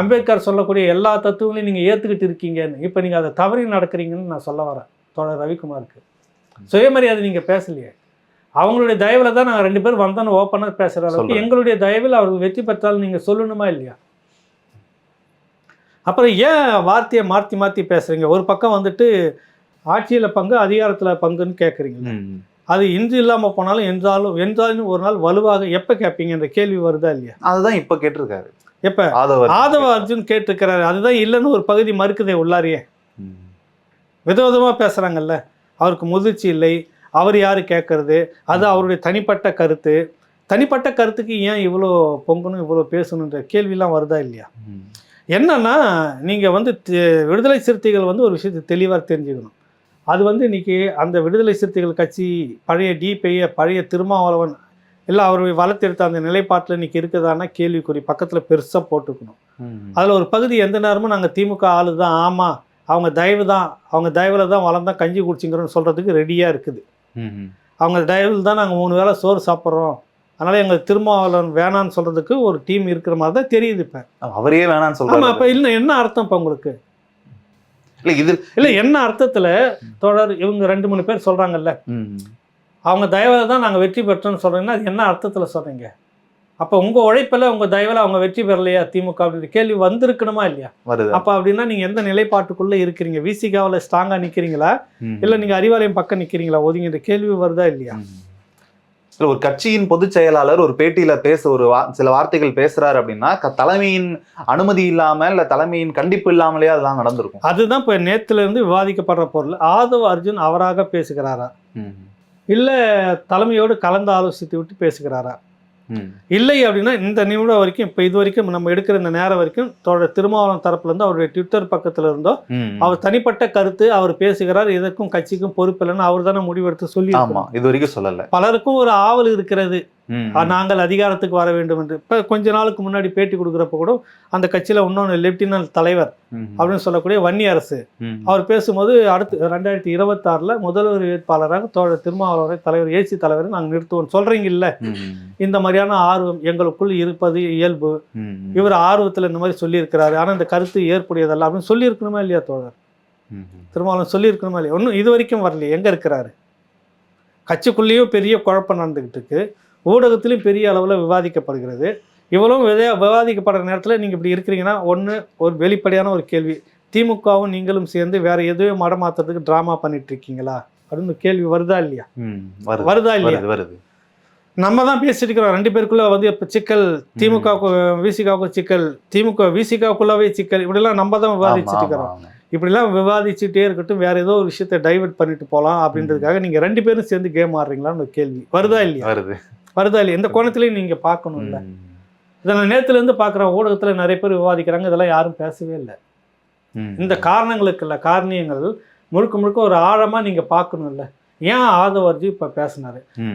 அம்பேத்கர் சொல்லக்கூடிய எல்லா தத்துவங்களையும் நீங்கள் ஏற்றுக்கிட்டு இருக்கீங்கன்னு. இப்போ நீங்கள் அதை தவறி நடக்கிறீங்கன்னு நான் சொல்ல வரேன் தோழர் ரவிக்குமாருக்கு. சுயமரியாதை நீங்கள் பேசலையே, அவங்களுடைய தயவில் தான் நாங்கள் 2 பேரும் வந்தோன்னு ஓப்பனாக பேசுகிற அளவுக்கு எங்களுடைய தயவில் அவர்கள் வெற்றி பெற்றாலும் நீங்கள் சொல்லணுமா இல்லையா? அப்புறம் ஏன் வார்த்தையை மாற்றி மாற்றி பேசுகிறீங்க? ஒரு பக்கம் வந்துட்டு ஆட்சியில் பங்கு அதிகாரத்தில் பங்குன்னு கேட்குறீங்க. அது இன்று இல்லாமல் போனாலும் என்றாலும் ஒரு நாள் வலுவாக எப்போ கேட்பீங்கன்ற கேள்வி வருதா இல்லையா? அதுதான் இப்போ கேட்டிருக்காரு. எப்போ ஆதவ அர்ஜுன் கேட்டிருக்கிறாரு, அதுதான் இல்லைன்னு ஒரு பகுதி மறுக்குதே உள்ளாரியே. விதவிதமாக பேசுகிறாங்கல்ல. அவருக்கு முதிர்ச்சி இல்லை, அவர் யார் கேட்கறது, அது அவருடைய தனிப்பட்ட கருத்து. தனிப்பட்ட கருத்துக்கு ஏன் இவ்வளோ பொங்கணும், இவ்வளோ பேசணுன்ற கேள்வியெல்லாம் வருதா இல்லையா? என்னன்னா நீங்கள் வந்து விடுதலை சிறுத்தைகள் வந்து ஒரு விஷயத்தை தெளிவாக தெரிஞ்சுக்கணும். அது வந்து இன்றைக்கி அந்த விடுதலை சிறுத்தைகள் கட்சி பழைய பழைய திருமாவளவன் இல்லை அவருடைய வளர்த்தெடுத்த அந்த நிலைப்பாட்டில் இன்றைக்கி இருக்குதானா கேள்விக்குறி பக்கத்தில் பெருசாக போட்டுக்கணும். அதில் ஒரு பகுதி எந்த நேரமும் நாங்கள் திமுக ஆளு தான், ஆமாம் அவங்க தயவில் தான் வளர்ந்தான் கஞ்சி குடிச்சிங்கிறோன்னு சொல்கிறதுக்கு ரெடியாக இருக்குது. அவங்க தயவில் தான் நாங்கள் 3 வேளை சோறு சாப்பிட்றோம், அதனால் எங்கள் திருமாவளவன் வேணான்னு சொல்கிறதுக்கு ஒரு டீம் இருக்கிற மாதிரி தான் தெரியுது. இப்போ அவரே வேணான்னு சொல்கிறாங்க. அப்போ இல்லை என்ன அர்த்தம் இப்போ உங்களுக்கு? இல்லை என்ன அர்த்தத்தில் தொடர் இவங்க 2-3 பேர் சொல்கிறாங்கல்ல, அவங்க தயவில் தான் நாங்கள் வெற்றி பெற்றோன்னு சொல்கிறீங்கன்னா அது என்ன அர்த்தத்தில் சொல்கிறீங்க? அப்போ உங்கள் உழைப்பில் உங்கள் தயவில் அவங்க வெற்றி பெறலையா திமுக அப்படின்ற கேள்வி வந்திருக்கணுமா இல்லையா? அப்போ அப்படின்னா நீங்கள் எந்த நிலைப்பாட்டுக்குள்ளே இருக்கிறீங்க? விசிகாவில் ஸ்ட்ராங்காக நிற்கிறீங்களா, இல்லை நீங்கள் அறிவாலயம் பக்கம் நிற்கிறீங்களா ஒதுங்கின்ற கேள்வி வருதா இல்லையா? ஒரு கட்சியின் பொதுச் செயலாளர் ஒரு பேட்டியில சில வார்த்தைகள் பேசுறாரு அப்படின்னா தலைமையின் அனுமதி இல்லாம இல்ல தலைமையின் கண்டிப்பு இல்லாமலே அதெல்லாம் நடந்திருக்கும். அதுதான் இப்ப நேத்துல இருந்து விவாதிக்கப்படுற பொருள். ஆதவ அர்ஜுன் அவராக பேசுகிறாரா, இல்ல தலைமையோடு கலந்து ஆலோசித்து விட்டு பேசுகிறாரா? இல்லை அப்படின்னா இந்த நிமிடம் வரைக்கும் இப்போ இது வரைக்கும் நம்ம எடுக்கிற இந்த நேரம் வரைக்கும் திருமாவளவன் தரப்புல இருந்து அவருடைய ட்விட்டர் பக்கத்துல இருந்தோ அவர் தனிப்பட்ட கருத்து அவர் பேசுகிறார், இதற்கும் கட்சிக்கும் பொறுப்பு இல்லைன்னு அவர் தானே முடிவெடுத்து சொல்லி இது வரைக்கும் சொல்லல. பலருக்கும் ஒரு ஆவல் இருக்கிறது, நாங்கள் அதிகாரத்துக்கு வர வேண்டும் என்று. இப்போ கொஞ்ச நாளுக்கு முன்னாடி பேட்டி கொடுக்குறப்ப கூட அந்த கட்சியில் இன்னொன்று லெப்டினன்ட் தலைவர் அப்படின்னு சொல்லக்கூடிய வன்னியரசு அவர் பேசும்போது அடுத்து 2026 முதல்வர் வேட்பாளராக தோழர் திருமாவளவரை தலைவர் ஏசி தலைவரை நாங்கள் நிறுத்துவோம் சொல்றீங்க இல்ல. இந்த மாதிரியான ஆர்வம் எங்களுக்குள் இருப்பது இயல்பு. இவர் ஆர்வத்தில் இந்த மாதிரி சொல்லியிருக்கிறாரு, ஆனால் இந்த கருத்து ஏற்புடையதல்ல அப்படின்னு சொல்லியிருக்கணுமா இல்லையா தோழர்? திருமாவளவன் சொல்லியிருக்கணுமா இல்லையா? ஒன்றும் இது வரைக்கும் வரலையே. எங்கே இருக்கிறாரு? கட்சிக்குள்ளேயும் பெரிய குழப்பம் நடந்துக்கிட்டு இருக்கு, ஊடகத்திலையும் பெரிய அளவில் விவாதிக்கப்படுகிறது. இவ்வளவும் விவாதிக்கப்படுற நேரத்தில் நீங்கள் இப்படி இருக்கிறீங்கன்னா, ஒன்று ஒரு வெளிப்படையான ஒரு கேள்வி, திமுகவும் நீங்களும் சேர்ந்து வேற எதுவும் மடமாத்துறதுக்கு ட்ராமா பண்ணிட்டு இருக்கீங்களா அப்படின்னு கேள்வி வருதா இல்லையா? வருதா இல்லையா? வருது. நம்ம தான் பேசிட்டு இருக்கிறோம் ரெண்டு பேருக்குள்ள வந்து இப்போ சிக்கல், திமுகவுக்கு விசிகாவுக்கும் சிக்கல், திமுக விசிகாவுக்குள்ளவே சிக்கல், இப்படிலாம் நம்ம தான் விவாதிச்சுட்டு இருக்கிறோம். இப்படிலாம் விவாதிச்சுட்டே இருக்கட்டும், வேற ஏதோ ஒரு விஷயத்தை டைவர்ட் பண்ணிட்டு போகலாம் அப்படின்றதுக்காக நீங்கள் ரெண்டு பேரும் சேர்ந்து கேம் ஆடுறீங்களான்னு ஒரு கேள்வி வருதா இல்லையா? வருதா இல்லையா? இந்த கோணத்துலையும் நீங்கள் பார்க்கணும் இல்லை? இதை நான் நேற்றுலேருந்து பார்க்குறேன், ஊடகத்தில் நிறைய பேர் விவாதிக்கிறாங்க, இதெல்லாம் யாரும் பேசவே இல்லை. இந்த காரணங்களுக்கு இல்லை, காரணியங்கள் முழுக்க முழுக்க ஒரு ஆழமாக நீங்கள் பார்க்கணும் இல்லை? ஏன் ஆதவர்ஜி இப்போ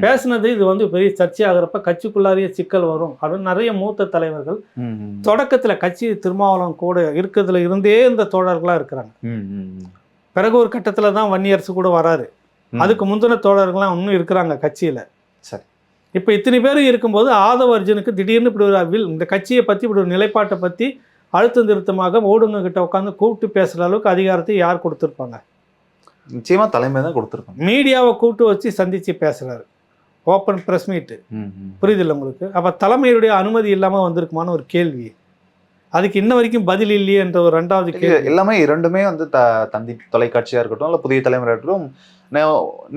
பேசுனது இது வந்து பெரிய சர்ச்சையாகிறப்ப கட்சிக்குள்ளாரிய சிக்கல் வரும் அப்படின்னு நிறைய மூத்த தலைவர்கள் தொடக்கத்தில் கட்சி திருமாவளவன் கூட இருக்கிறதுல இருந்தே இந்த தோழர்களாக இருக்கிறாங்க. பிறகு ஒரு கட்டத்தில் தான் வன்னியரசு கூட வராரு. அதுக்கு முந்தின தோழர்கள்லாம் இன்னும் இருக்கிறாங்க கட்சியில். சரி, இப்போ இத்தனை பேரும் இருக்கும்போது ஆதவர்ஜனுக்கு திடீர்னு இப்படி ஒரு இந்த கட்சியை பற்றி இப்படி ஒரு நிலைப்பாட்டை பற்றி அழுத்தம் திருத்தமாக ஊடகங்கிட்ட உட்காந்து கூப்பிட்டு பேசுகிற அளவுக்கு அதிகாரத்தை யார் கொடுத்துருப்பாங்க? நிச்சயமா தலைமை தான் கொடுத்துருக்கோம். மீடியாவை கூப்பிட்டு வச்சு சந்திச்சு பேசுறாரு, ஓப்பன் பிரஸ் மீட்டு, புரியுதில்லை உங்களுக்கு? அப்போ தலைமையுடைய அனுமதி இல்லாமல் வந்திருக்குமான ஒரு கேள்வி, அதுக்கு இன்ன வரைக்கும் பதில் இல்லையே என்ற ஒரு ரெண்டாவது கேள்வி. எல்லாமே இரண்டுமே வந்து தந்தி தொலைக்காட்சியா இருக்கட்டும் இல்லை புதிய தலைமுறை இருக்கட்டும்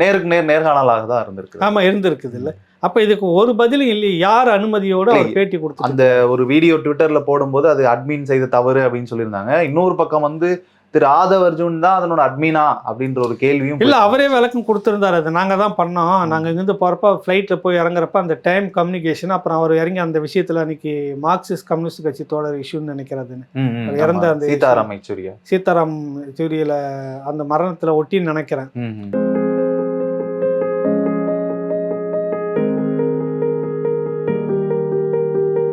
நேருக்கு நேர்காணலாக தான் இருந்திருக்கு. ஆமா, இருந்திருக்குது இல்லை? அப்போ இதுக்கு ஒரு பதிலும் இல்லையே. யார் அனுமதியோட அவர் பேட்டி கொடுத்து அந்த ஒரு வீடியோ ட்விட்டர்ல போடும்போது அது அட்மின் செய்த தவறு அப்படின்னு சொல்லியிருந்தாங்க. இன்னொரு பக்கம் வந்து திரு ஆதவர்ஜுன் தான் அதனோட அட்மினா அப்படின்ற ஒரு கேள்வியும் இல்லை, அவரே விளக்கம் கொடுத்துருந்தாரு. அது நாங்கள் தான் பண்ணோம், நாங்கள் இங்கிருந்து போகிறப்ப ஃப்ளைட்டில் போய் இறங்குறப்ப அந்த டைம் கம்யூனிகேஷன், அப்புறம் அவர் இறங்கி அந்த விஷயத்தில் அன்னைக்கு மார்க்சிஸ்ட் கம்யூனிஸ்ட் கட்சி தோழர் இஷ்யூன்னு நினைக்கிறதுன்னு இறந்த அந்த சீதாராம் யெச்சூரியில் அந்த மரணத்தில் ஒட்டின்னு நினைக்கிறேன்.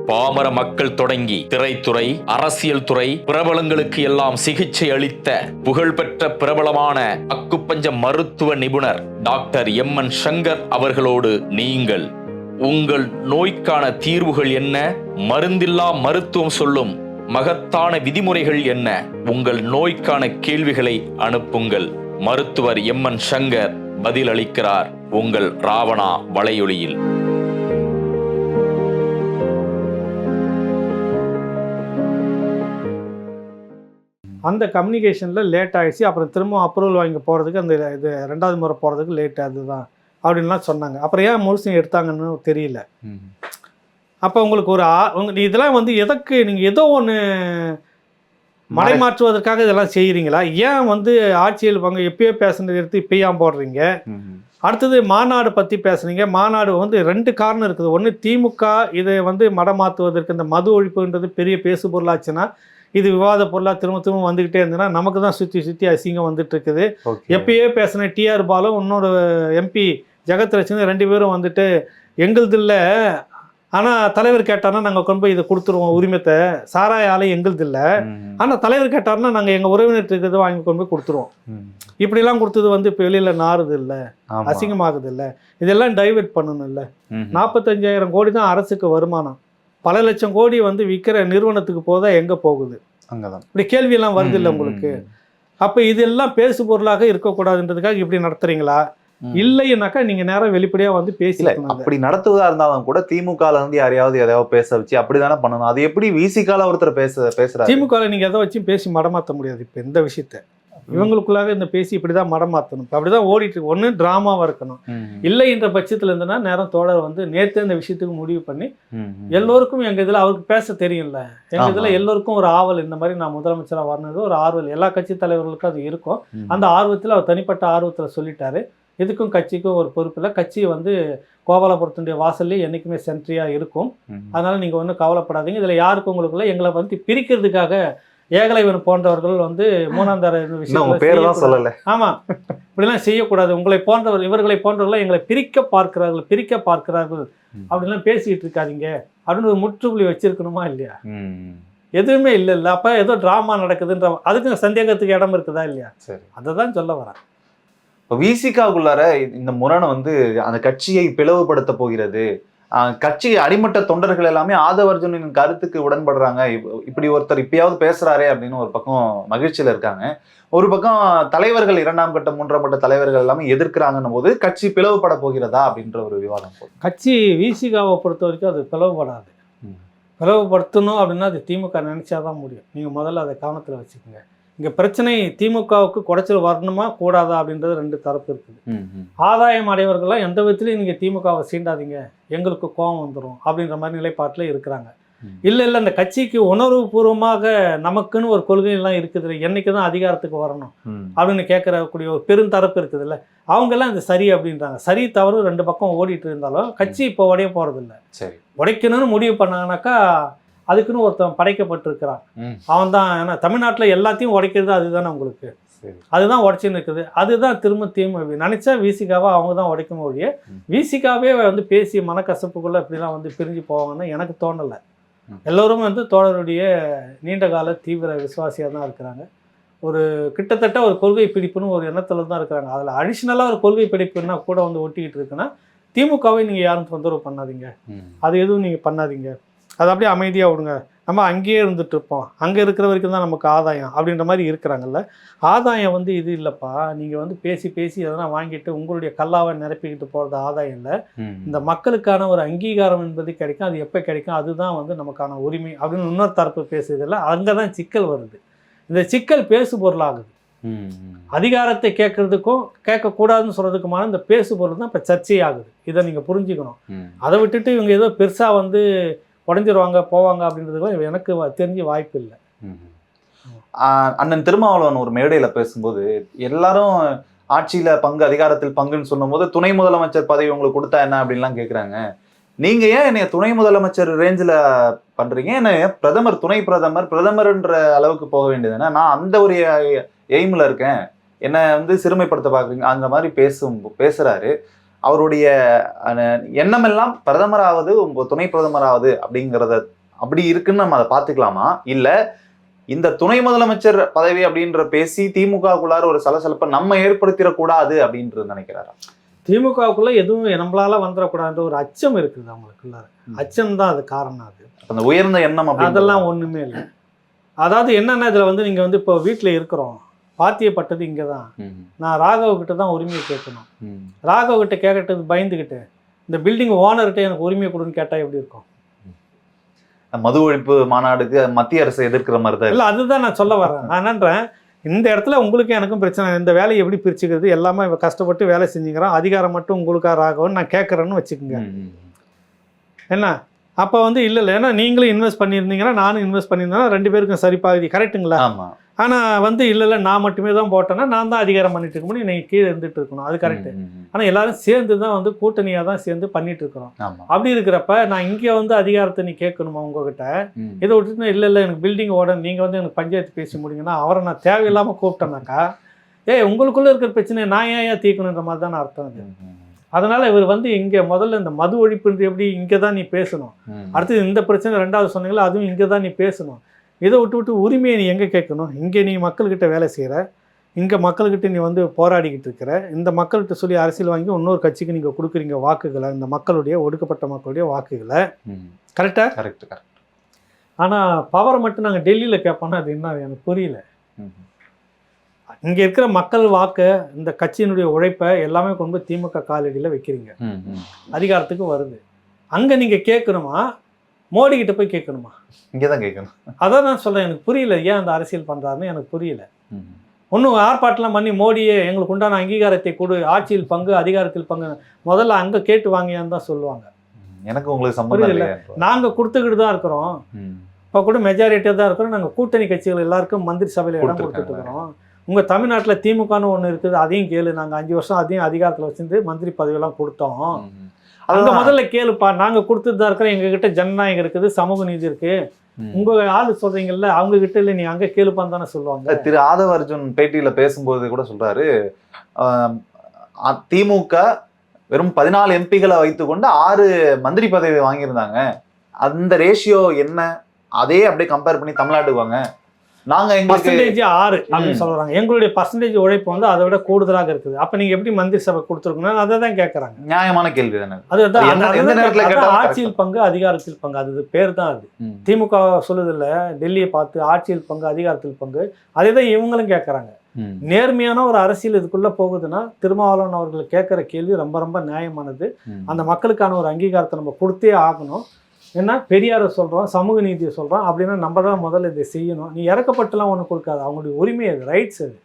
பாமர மக்கள் தொடங்கி திரைத்துறை, அரசியல் துறை பிரபலங்களுக்கு எல்லாம் சிகிச்சை அளித்த புகழ்பெற்ற பிரபலமான அக்குப்பஞ்ச மருத்துவ நிபுணர் டாக்டர் எம்.என். சங்கர் அவர்களோடு நீங்கள் உங்கள் நோய்க்கான தீர்வுகள் என்ன, மருந்தில்லா மருத்துவம் சொல்லும் மகத்தான விதிமுறைகள் என்ன, உங்கள் நோய்க்கான கேள்விகளை அனுப்புங்கள். மருத்துவர் எம்.என். சங்கர் பதில் அளிக்கிறார் உங்கள் ராவணா வலையொலியில். அந்த கம்யூனிகேஷனில் லேட் ஆகிடுச்சு. அப்புறம் திரும்ப அப்ரூவல் வாங்கி போகிறதுக்கு அந்த இது ரெண்டாவது முறை போகிறதுக்கு லேட் அதுதான் அப்படின்லாம் சொன்னாங்க. அப்புறம் ஏன் முழுசும் எடுத்தாங்கன்னு தெரியல. அப்போ உங்களுக்கு ஒரு இதெல்லாம் வந்து எதற்கு நீங்கள் ஏதோ ஒன்று மறைமாற்றுவதற்காக இதெல்லாம் செய்கிறீங்களா? ஏன் வந்து ஆட்சியில் பங்கு எப்பயோ பேசுனது எடுத்து இப்போயாம் போடுறீங்க? அடுத்தது மாநாடு பற்றி பேசுனீங்க. மாநாடு வந்து ரெண்டு காரணம் இருக்குது. ஒன்று, திமுக இதை வந்து மடமாற்றுவதற்கு இந்த மது ஒழிப்புன்றது பெரிய பேசு பொருளாச்சுன்னா இது விவாத பொருளாக திரும்ப வந்துக்கிட்டே இருந்ததுன்னா நமக்கு தான் சுற்றி அசிங்கம் வந்துட்டு இருக்குது. எப்பயே பேசின டிஆர் பாலும் இன்னொரு எம்பி ஜெகத் ரட்சன் ரெண்டு பேரும் வந்துட்டு எங்களுது இல்லை, ஆனால் தலைவர் கேட்டார்னா நாங்கள் கொண்டு போய் இதை கொடுத்துருவோம் உரிமத்தை, சாராய ஆலை எங்களுது இல்லை, ஆனால் தலைவர் கேட்டார்னா நாங்கள் எங்கள் உறவினருக்கு இருக்கிறத வாங்கி கொண்டு போய் கொடுத்துருவோம். இப்படிலாம் கொடுத்தது வந்து இப்போ வெளியில் நாறுது இல்லை, அசிங்கமாகுது இல்லை? இதெல்லாம் டைவெர்ட் பண்ணணும் இல்லை? 45,000 கோடி தான் அரசுக்கு வருமானம், பல லட்சம் கோடி வந்து விற்கிற நிறுவனத்துக்கு போதா எங்கே போகுது? அங்கதான் இப்படி கேள்வியெல்லாம் வருது இல்லை உங்களுக்கு? அப்போ இதெல்லாம் பேசு பொருளாக இருக்கக்கூடாதுன்றதுக்காக இப்படி நடத்துறீங்களா? இல்லைன்னாக்கா நீங்க நேரம் வெளிப்படையா வந்து பேசல. அப்படி நடத்துவதா இருந்தாலும் கூட திமுகல இருந்து யாரையாவது எதையாவது பேச வச்சு அப்படிதானே பண்ணணும். அது எப்படி விசிகால ஒருத்தர் பேசுறாரு? திமுகல நீங்க எதை வச்சு பேசி மடமாற்ற முடியாது. இப்ப இந்த விஷயத்த இவங்களுக்குள்ளாக இந்த பேசி இப்படிதான் மடமாற்றணும், அப்படிதான் ஓடிட்டு இருக்கு. ஒண்ணு டிராமாவா இருக்கணும், இல்லை என்ற பட்சத்துல இருந்தனா நேரம் தோழர் வந்து நேற்று இந்த விஷயத்துக்கு முடிவு பண்ணி எல்லோருக்கும் எங்க இதுல அவருக்கு பேச தெரியும்ல, எங்க இதுல எல்லோருக்கும் ஒரு ஆவல், இந்த மாதிரி நான் முதலமைச்சராக வரணுது ஒரு ஆர்வல் எல்லா கட்சி தலைவர்களுக்கும் அது இருக்கும். அந்த ஆர்வத்தில் அவர் தனிப்பட்ட ஆர்வத்தில் சொல்லிட்டாரு. இதுக்கும் கட்சிக்கும் ஒரு பொறுப்பு இல்லை. கட்சி வந்து கோபாலபுரத்துடைய வாசல்லே என்றைக்குமே சென்ட்ரியாக இருக்கும். அதனால் நீங்கள் ஒன்றும் கவலைப்படாதீங்க. இதில் யாருக்கும் உங்களுக்குள்ள எங்களை வந்து பிரிக்கிறதுக்காக ஏகலைவன் போன்றவர்கள் வந்து மூணாம் தர உங்க பேரை தான் சொல்லல. ஆமா, இப்படிலாம் செய்யக்கூடாது, உங்களை போன்றவர் இவர்களை போன்றவர்கள் எங்களை பிரிக்க பார்க்கிறார்கள் அப்படின்லாம் பேசிக்கிட்டு இருக்காதீங்க அப்படின்னு ஒரு முற்றுப்புள்ளி வச்சிருக்கணுமா இல்லையா? எதுவுமே இல்லை. அப்போ ஏதோ ட்ராமா நடக்குதுன்ற அதுக்கு சந்தேகத்துக்கு இடம் இருக்குதா இல்லையா? சரி, அதை தான் சொல்ல வரேன். இப்போ விசிகாவுக்குள்ளார இந்த முரணை வந்து அந்த கட்சியை பிளவுபடுத்த போகிறது, கட்சி அடிமட்ட தொண்டர்கள் எல்லாமே ஆதவர்ஜுனின் கருத்துக்கு உடன்படுறாங்க, இப்படி ஒருத்தர் இப்பயாவது பேசுறாரே அப்படின்னு ஒரு பக்கம் மகிழ்ச்சியில இருக்காங்க. ஒரு பக்கம் தலைவர்கள் 2ஆம் கட்ட 3ஆம் கட்ட தலைவர்கள் எல்லாமே எதிர்க்கிறாங்கன்னும் போது கட்சி பிளவுபட போகிறதா அப்படின்ற ஒரு விவாதம் போகுது. கட்சி விசிகாவை பொறுத்த வரைக்கும் அது பிளவுபடாது. பிளவுபடுத்தணும் அப்படின்னா அது திமுக நினைச்சாதான் முடியும். நீங்கள் முதல்ல அதை கவனத்தில் வச்சுக்கோங்க. இங்கே பிரச்சனை திமுகவுக்கு குடைச்சல் வரணுமா கூடாதா அப்படின்றது 2 தரப்பு இருக்குது. ஆதாயம் அடைவர்கள்லாம் எந்த விதத்துலையும் நீங்கள் திமுகவை சீண்டாதீங்க, எங்களுக்கு கோபம் வந்துடும் அப்படின்ற மாதிரி நிலைப்பாட்டில் இருக்கிறாங்க. இல்லை இந்த கட்சிக்கு உணர்வுபூர்வமாக நமக்குன்னு ஒரு கொள்கையெல்லாம் இருக்குது, என்னைக்கு தான் அதிகாரத்துக்கு வரணும் அப்படின்னு கேட்கறக்கூடிய ஒரு பெருந்தரப்பு இருக்குது இல்லை, அவங்கெல்லாம் இது சரி அப்படின்றாங்க. சரி தவறு 2 பக்கம் ஓடிட்டு இருந்தாலும் கட்சி இப்போ உடைய போகிறதில்ல. சரி, உடைக்கணும்னு முடிவு பண்ணாங்கனாக்கா அதுக்குன்னு ஒருத்தன் படைக்கப்பட்டிருக்கிறான், அவன் தான். ஏன்னா தமிழ்நாட்டில் எல்லாத்தையும் உடைக்கிறது அதுதானே உங்களுக்கு, அதுதான் உடைச்சின்னு இருக்குது. அதுதான் திரும்ப நினைச்சா விசிகாவை அவங்க தான் உடைக்கும் ஒழிய விசிகாவே வந்து பேசி மனக்கசப்புக்குள்ளே இப்படிலாம் வந்து பிரிஞ்சு போவாங்கன்னு எனக்கு தோணலை. எல்லோரும் வந்து தோழருடைய நீண்டகால தீவிர விசுவாசியாக தான் இருக்கிறாங்க. ஒரு கிட்டத்தட்ட ஒரு கொள்கை பிடிப்புன்னு ஒரு எண்ணத்தில் தான் இருக்கிறாங்க. அதில் அடிஷ்னலாக ஒரு கொள்கை பிடிப்புன்னா கூட வந்து ஒட்டிக்கிட்டு இருக்குன்னா திமுகவை நீங்கள் யாரும் தொந்தரவு பண்ணாதீங்க, அது எதுவும் நீங்கள் பண்ணாதீங்க, அது அப்படியே அமைதியாக விடுங்க, நம்ம அங்கேயே இருந்துட்டு இருப்போம், அங்கே இருக்கிற வரைக்கும் தான் நமக்கு ஆதாயம் அப்படின்ற மாதிரி இருக்கிறாங்கல்ல. ஆதாயம் வந்து இது இல்லைப்பா, நீங்கள் வந்து பேசி எதனா வாங்கிட்டு உங்களுடைய கல்லாவை நிரப்பிக்கிட்டு போகிறது ஆதாயம் இல்லை. இந்த மக்களுக்கான ஒரு அங்கீகாரம் என்பது கிடைக்கும், அது எப்போ கிடைக்கும், அதுதான் வந்து நமக்கான உரிமை அப்படின்னு இன்னொரு தரப்பு பேசுறதில்ல. அங்கே தான் சிக்கல் வருது. இந்த சிக்கல் பேசு பொருளாகுது. அதிகாரத்தை கேட்கறதுக்கும் கேட்கக்கூடாதுன்னு சொல்கிறதுக்குமான இந்த பேசு பொருள் தான் இப்போ சர்ச்சையாகுது. இதை நீங்கள் புரிஞ்சுக்கணும். அதை விட்டுட்டு இவங்க ஏதோ பெருசாக வந்து உடஞ்சிருவாங்க போவாங்க அப்படின்றதுக்கு எனக்கு தெரிஞ்ச வாய்ப்பு இல்லை. அண்ணன் திருமாவளவன் ஒரு மேடையில பேசும்போது எல்லாரும் ஆட்சியில பங்கு அதிகாரத்தில் பங்குன்னு சொல்லும் போது துணை முதலமைச்சர் பதவி உங்களுக்கு கொடுத்தா என்ன அப்படின்லாம் கேட்குறாங்க. நீங்க ஏன் என்னைய துணை முதலமைச்சர் ரேஞ்சில் பண்றீங்க, என்ன பிரதமர் துணை பிரதமர்ன்ற அளவுக்கு போக வேண்டியதுன்னா நான் அந்த ஒரு எய்மில் இருக்கேன், என்னை வந்து சிறுமைப்படுத்த பார்க்குறீங்க அந்த மாதிரி பேசுறாரு. அவருடைய எண்ணமெல்லாம் பிரதமராவது துணை பிரதமராவது அப்படிங்கிறத அப்படி இருக்குன்னு நம்ம அதை பார்த்துக்கலாமா, இல்லை இந்த துணை முதலமைச்சர் பதவி அப்படின்ற பேசி திமுகவுக்குள்ளார ஒரு சலசலப்பை நம்ம ஏற்படுத்திடக்கூடாது அப்படின்றது நினைக்கிறாரா? திமுகவுக்குள்ள எதுவும் நம்மளால வந்துடக்கூடாதுன்ற ஒரு அச்சம் இருக்குது அவங்களுக்குள்ளார. அச்சம் தான் அது காரணம். அது அந்த உயர்ந்த எண்ணம் அதெல்லாம் ஒண்ணுமே இல்லை. அதாவது என்னன்னா இதுல வந்து நீங்க வந்து இப்போ வீட்டில் இருக்கிறோம், பாத்தியப்பட்டது இங்கே தான், நான் ராகவ் கிட்ட தான் உரிமையை கேட்கணும், ராகவ் கிட்ட கேட்கறது பயந்துக்கிட்டு இந்த பில்டிங் ஓனர்கிட்ட எனக்கு உரிமையை கொடுன்னு கேட்டால் எப்படி இருக்கும்? மது ஒழிப்பு மாநாடுக்கு மத்திய அரசை எதிர்க்கிற மாதிரி தான் இல்லை, அதுதான் நான் சொல்ல வரேன். நான் என்னன்றேன், இந்த இடத்துல உங்களுக்கு எனக்கும் பிரச்சனை, இந்த வேலையை எப்படி பிரிச்சுக்கிறது, எல்லாமே கஷ்டப்பட்டு வேலை செஞ்சுக்கிறோம், அதிகாரம் மட்டும் உங்களுக்காக ராகவன் நான் கேட்குறேன்னு வச்சுக்கோங்க. என்ன அப்போ வந்து இல்லை, ஏன்னா நீங்களும் இன்வெஸ்ட் பண்ணியிருந்தீங்கன்னா நானும் இன்வெஸ்ட் பண்ணியிருந்தேன்னா 2 பேருக்கும் சரிப்பாகுது, கரெக்டுங்களா? ஆனால் வந்து இல்லை நான் மட்டுமே தான் போட்டேன்னா நான் தான் அதிகாரம் பண்ணிட்டு இருக்க முடியும், நீங்கள் கீழே இருந்துட்டு இருக்கணும், அது கரெக்டு. ஆனால் எல்லாரும் சேர்ந்து தான் வந்து கூட்டணியாக தான் சேர்ந்து பண்ணிட்டு இருக்கிறோம். அப்படி இருக்கிறப்ப நான் இங்கே வந்து அதிகாரத்தை நீ கேட்கணுமா உங்ககிட்ட? இதை விட்டுட்டு இல்லை எனக்கு பில்டிங் ஓட நீங்கள் வந்து எனக்கு பஞ்சாயத்து பேசி முடியுங்கன்னா அவரை நான் தேவையில்லாமல் கூப்பிட்டேனாக்கா உங்களுக்குள்ளே இருக்கிற பிரச்சனையை நான் ஏன் தீர்க்கணுன்ற மாதிரி தான் அர்த்தம் அது. அதனால் இவர் வந்து இங்கே முதல்ல இந்த மது ஒழிப்புன்றது எப்படி இங்கே தான் நீ பேசணும், அடுத்தது இந்த பிரச்சனை 2வது சொன்னீங்களா அதுவும் இங்கே தான் நீ பேசணும். இதை விட்டு உரிமையை நீ எங்கே கேட்கணும்? இங்கே நீ மக்கள்கிட்ட வேலை செய்கிற, இங்கே மக்கள்கிட்ட நீ வந்து போராடிக்கிட்டு இருக்கிற, இந்த மக்கள்கிட்ட சொல்லி அரசியல் வாங்கி இன்னொரு கட்சிக்கு நீங்கள் கொடுக்குறீங்க வாக்குகளை, இந்த மக்களுடைய ஒடுக்கப்பட்ட மக்களுடைய வாக்குகளை, கரெக்டாக? கரெக்ட். ஆனால் பவரை மட்டும் நாங்கள் டெல்லியில் கேட்போன்னா அது என்ன எனக்கு புரியல. இங்கே இருக்கிற மக்கள் வாக்கு, இந்த கட்சியினுடைய உழைப்பை எல்லாமே கொண்டு போய் திமுக காலடியில் வைக்கிறீங்க, அதிகாரத்துக்கு வருது. அங்கே நீங்கள் கேட்கணுமா, மோடி கிட்ட போய் கேட்கணுமா? இங்கே தான் கேட்கணும். அதான் நான் சொல்கிறேன், எனக்கு புரியல ஏன் அந்த அரசியல் பண்ணுறாருன்னு எனக்கு புரியல. ஒன்றும் ஆர்ப்பாட்டெலாம் பண்ணி மோடியே எங்களுக்கு உண்டான அங்கீகாரத்தை கொடு, ஆட்சியில் பங்கு அதிகாரத்தில் பங்கு முதல்ல அங்கே கேட்டு வாங்கியான்னு தான் சொல்லுவாங்க. எனக்கு உங்களுக்கு சம்பந்தம் இல்லை, நாங்கள் கொடுத்துக்கிட்டு தான் இருக்கிறோம், இப்போ கூட மெஜாரிட்டியாக தான் இருக்கிறோம், நாங்கள் கூட்டணி கட்சிகள் எல்லாருக்கும் மந்திரி சபையில் இடம் கொடுத்துட்டு இருக்கிறோம். உங்கள் தமிழ்நாட்டில் திமுகன்னு ஒன்று இருக்குது, அதையும் கேளு, நாங்கள் 5 வருஷம் அதையும் அதிகாரத்தில் வச்சுருந்து மந்திரி பதவியெல்லாம் கொடுத்தோம். அங்க முதல்ல கேளுப்பா, நாங்க கொடுத்துட்டு தான் இருக்கிறோம், எங்க கிட்ட ஜனநாயகம் இருக்குது, சமூக நீதி இருக்கு, உங்க ஆளு சொல்றீங்கல்ல அவங்க கிட்ட இல்ல, நீ அங்க கேளுப்பான்னு தானே சொல்லுவாங்க. திரு ஆதவ அர்ஜுன் பேட்டியில பேசும்போது கூட சொல்றாரு, திமுக வெறும் 14 எம்பிகளை வைத்துக்கொண்டு 6 மந்திரி பதவி வாங்கியிருந்தாங்க, அந்த ரேஷியோ என்ன, அதே அப்படியே கம்பேர் பண்ணி தமிழ்நாட்டுக்கு வாங்க, நாங்க எங்களுக்கு பர்சன்டேஜ் 6 அப்படின்னு சொல்றாங்க, எங்களுடைய பர்சன்டேஜ் உழைப்பு வந்து அதை விட கூடுதலாக இருக்குது, அப்ப நீங்க எப்படி மந்திரி சபை கொடுத்துருக்கணும், அதை தான் கேட்கறாங்க. நியாயமான கேள்வி தானே. அதுதான் ஆட்சியில் பங்கு அதிகாரத்தில் பங்கு, அது பேர் தான் அது. திமுக சொல்லுது இல்ல, டெல்லியை பார்த்து ஆட்சியில் பங்கு அதிகாரத்தில் பங்கு, அதே தான் இவங்களும் கேட்கறாங்க. நேர்மையான ஒரு அரசியல் இதுக்குள்ள போகுதுன்னா திருமாவளவன் அவர்கள் கேட்கிற கேள்வி ரொம்ப ரொம்ப நியாயமானது. அந்த மக்களுக்கான ஒரு அங்கீகாரத்தை நம்ம கொடுத்தே ஆகணும். ஏன்னா பெரியாரை சொல்கிறோம், சமூக நீதியை சொல்கிறோம் அப்படின்னா நம்ம தான் முதல்ல இதை செய்யணும். நீ இறக்கப்பட்டுலாம் ஒன்று கொடுக்காது, அவங்களுடைய உரிமை அது, ரைட்ஸ் அது.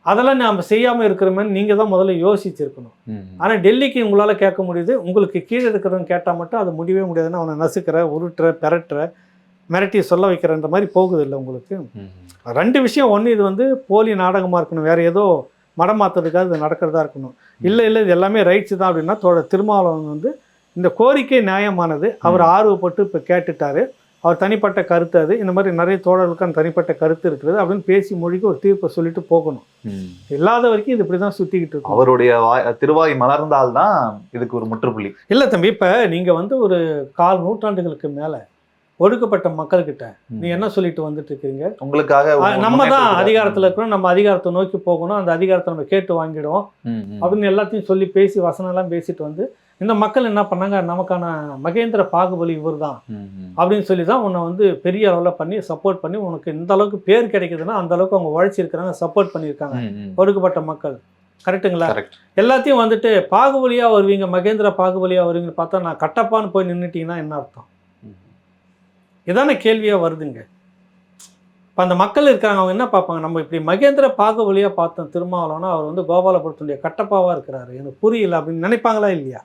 அதெல்லாம் நம்ம செய்யாமல் இருக்கிறோமேன்னு நீங்கள் தான் முதல்ல யோசிச்சிருக்கணும். ஆனால் டெல்லிக்கு உங்களால் கேட்க முடியுது, உங்களுக்கு கீழே இருக்கிறவங்க கேட்டால் மட்டும் அது முடியவே முடியாதுன்னு அவனை நசுக்கிற, உருட்டுற, பெரட்டுற, மிரட்டி சொல்ல வைக்கிறன்ற மாதிரி போகுது இல்லை உங்களுக்கு. 2 விஷயம். ஒன்று, இது வந்து போலி நாடகமாக இருக்கணும், வேறு ஏதோ மடம் மாற்றுறதுக்காக இது நடக்கிறதா இருக்கணும். இல்லை இது எல்லாமே ரைட்ஸ் தான் அப்படின்னா திருமாவளவன் வந்து இந்த கோரிக்கை நியாயமானது, அவர் ஆர்வப்பட்டு இப்போ கேட்டுட்டாரு, அவர் தனிப்பட்ட கருத்து அது, இந்த மாதிரி நிறைய தோழர்களுக்கான தனிப்பட்ட கருத்து இருக்கிறது அப்படின்னு பேசி மொழிக்கு ஒரு தீர்ப்பை சொல்லிட்டு போகணும். இல்லாத வரைக்கும் இது இப்படி தான் சுற்றிக்கிட்டு இருக்கும். அவருடைய திருவாய் மலர்ந்தால்தான் இதுக்கு ஒரு முற்றுப்புள்ளி. இல்லை தம்பி, இப்போ நீங்கள் வந்து ஒரு 1/4 நூற்றாண்டுகளுக்கு மேலே ஒடுக்கப்பட்ட மக்கள்கிட்ட நீ என்ன சொல்லிட்டு வந்துட்டு இருக்கிறீங்க? உங்களுக்காக நம்ம தான் அதிகாரத்தில் இருக்கிறோம், நம்ம அதிகாரத்தை நோக்கி போகணும், அந்த அதிகாரத்தை நம்ம கேட்டு வாங்கிடுவோம் அப்படின்னு எல்லாத்தையும் சொல்லி பேசி வசனம் எல்லாம் பேசிட்டு வந்து இந்த மக்கள் என்ன பண்ணாங்க, நமக்கான மகேந்திர பாகுபலி இவர் தான் அப்படின்னு சொல்லி தான் உன்னை வந்து பெரிய அளவில் பண்ணி சப்போர்ட் பண்ணி உனக்கு இந்த அளவுக்கு பேர் கிடைக்குதுன்னா அந்த அளவுக்கு அவங்க உழைச்சிருக்கிறாங்க, சப்போர்ட் பண்ணியிருக்காங்க ஒடுக்கப்பட்ட மக்கள். கரெக்டுங்களா? எல்லாத்தையும் வந்துட்டு பாகுபலியாக வருவீங்க, மகேந்திர பாகுபலியாக வருவீங்கன்னு பார்த்தா நான் கட்டப்பான்னு போய் நின்றுட்டீங்கன்னா என்ன அர்த்தம்? இதான கேள்வியாக வருதுங்க. இப்போ அந்த மக்கள் இருக்காங்க, அவங்க என்ன பார்ப்பாங்க, நம்ம இப்படி மகேந்திர பாகுபலியாக பார்த்தோம் திருமாவளவனா, அவர் வந்து கோபாலபுரத்துடைய கட்டப்பாவாக இருக்கிறாரு, எனக்கு புரியல அப்படின்னு நினைப்பாங்களா இல்லையா?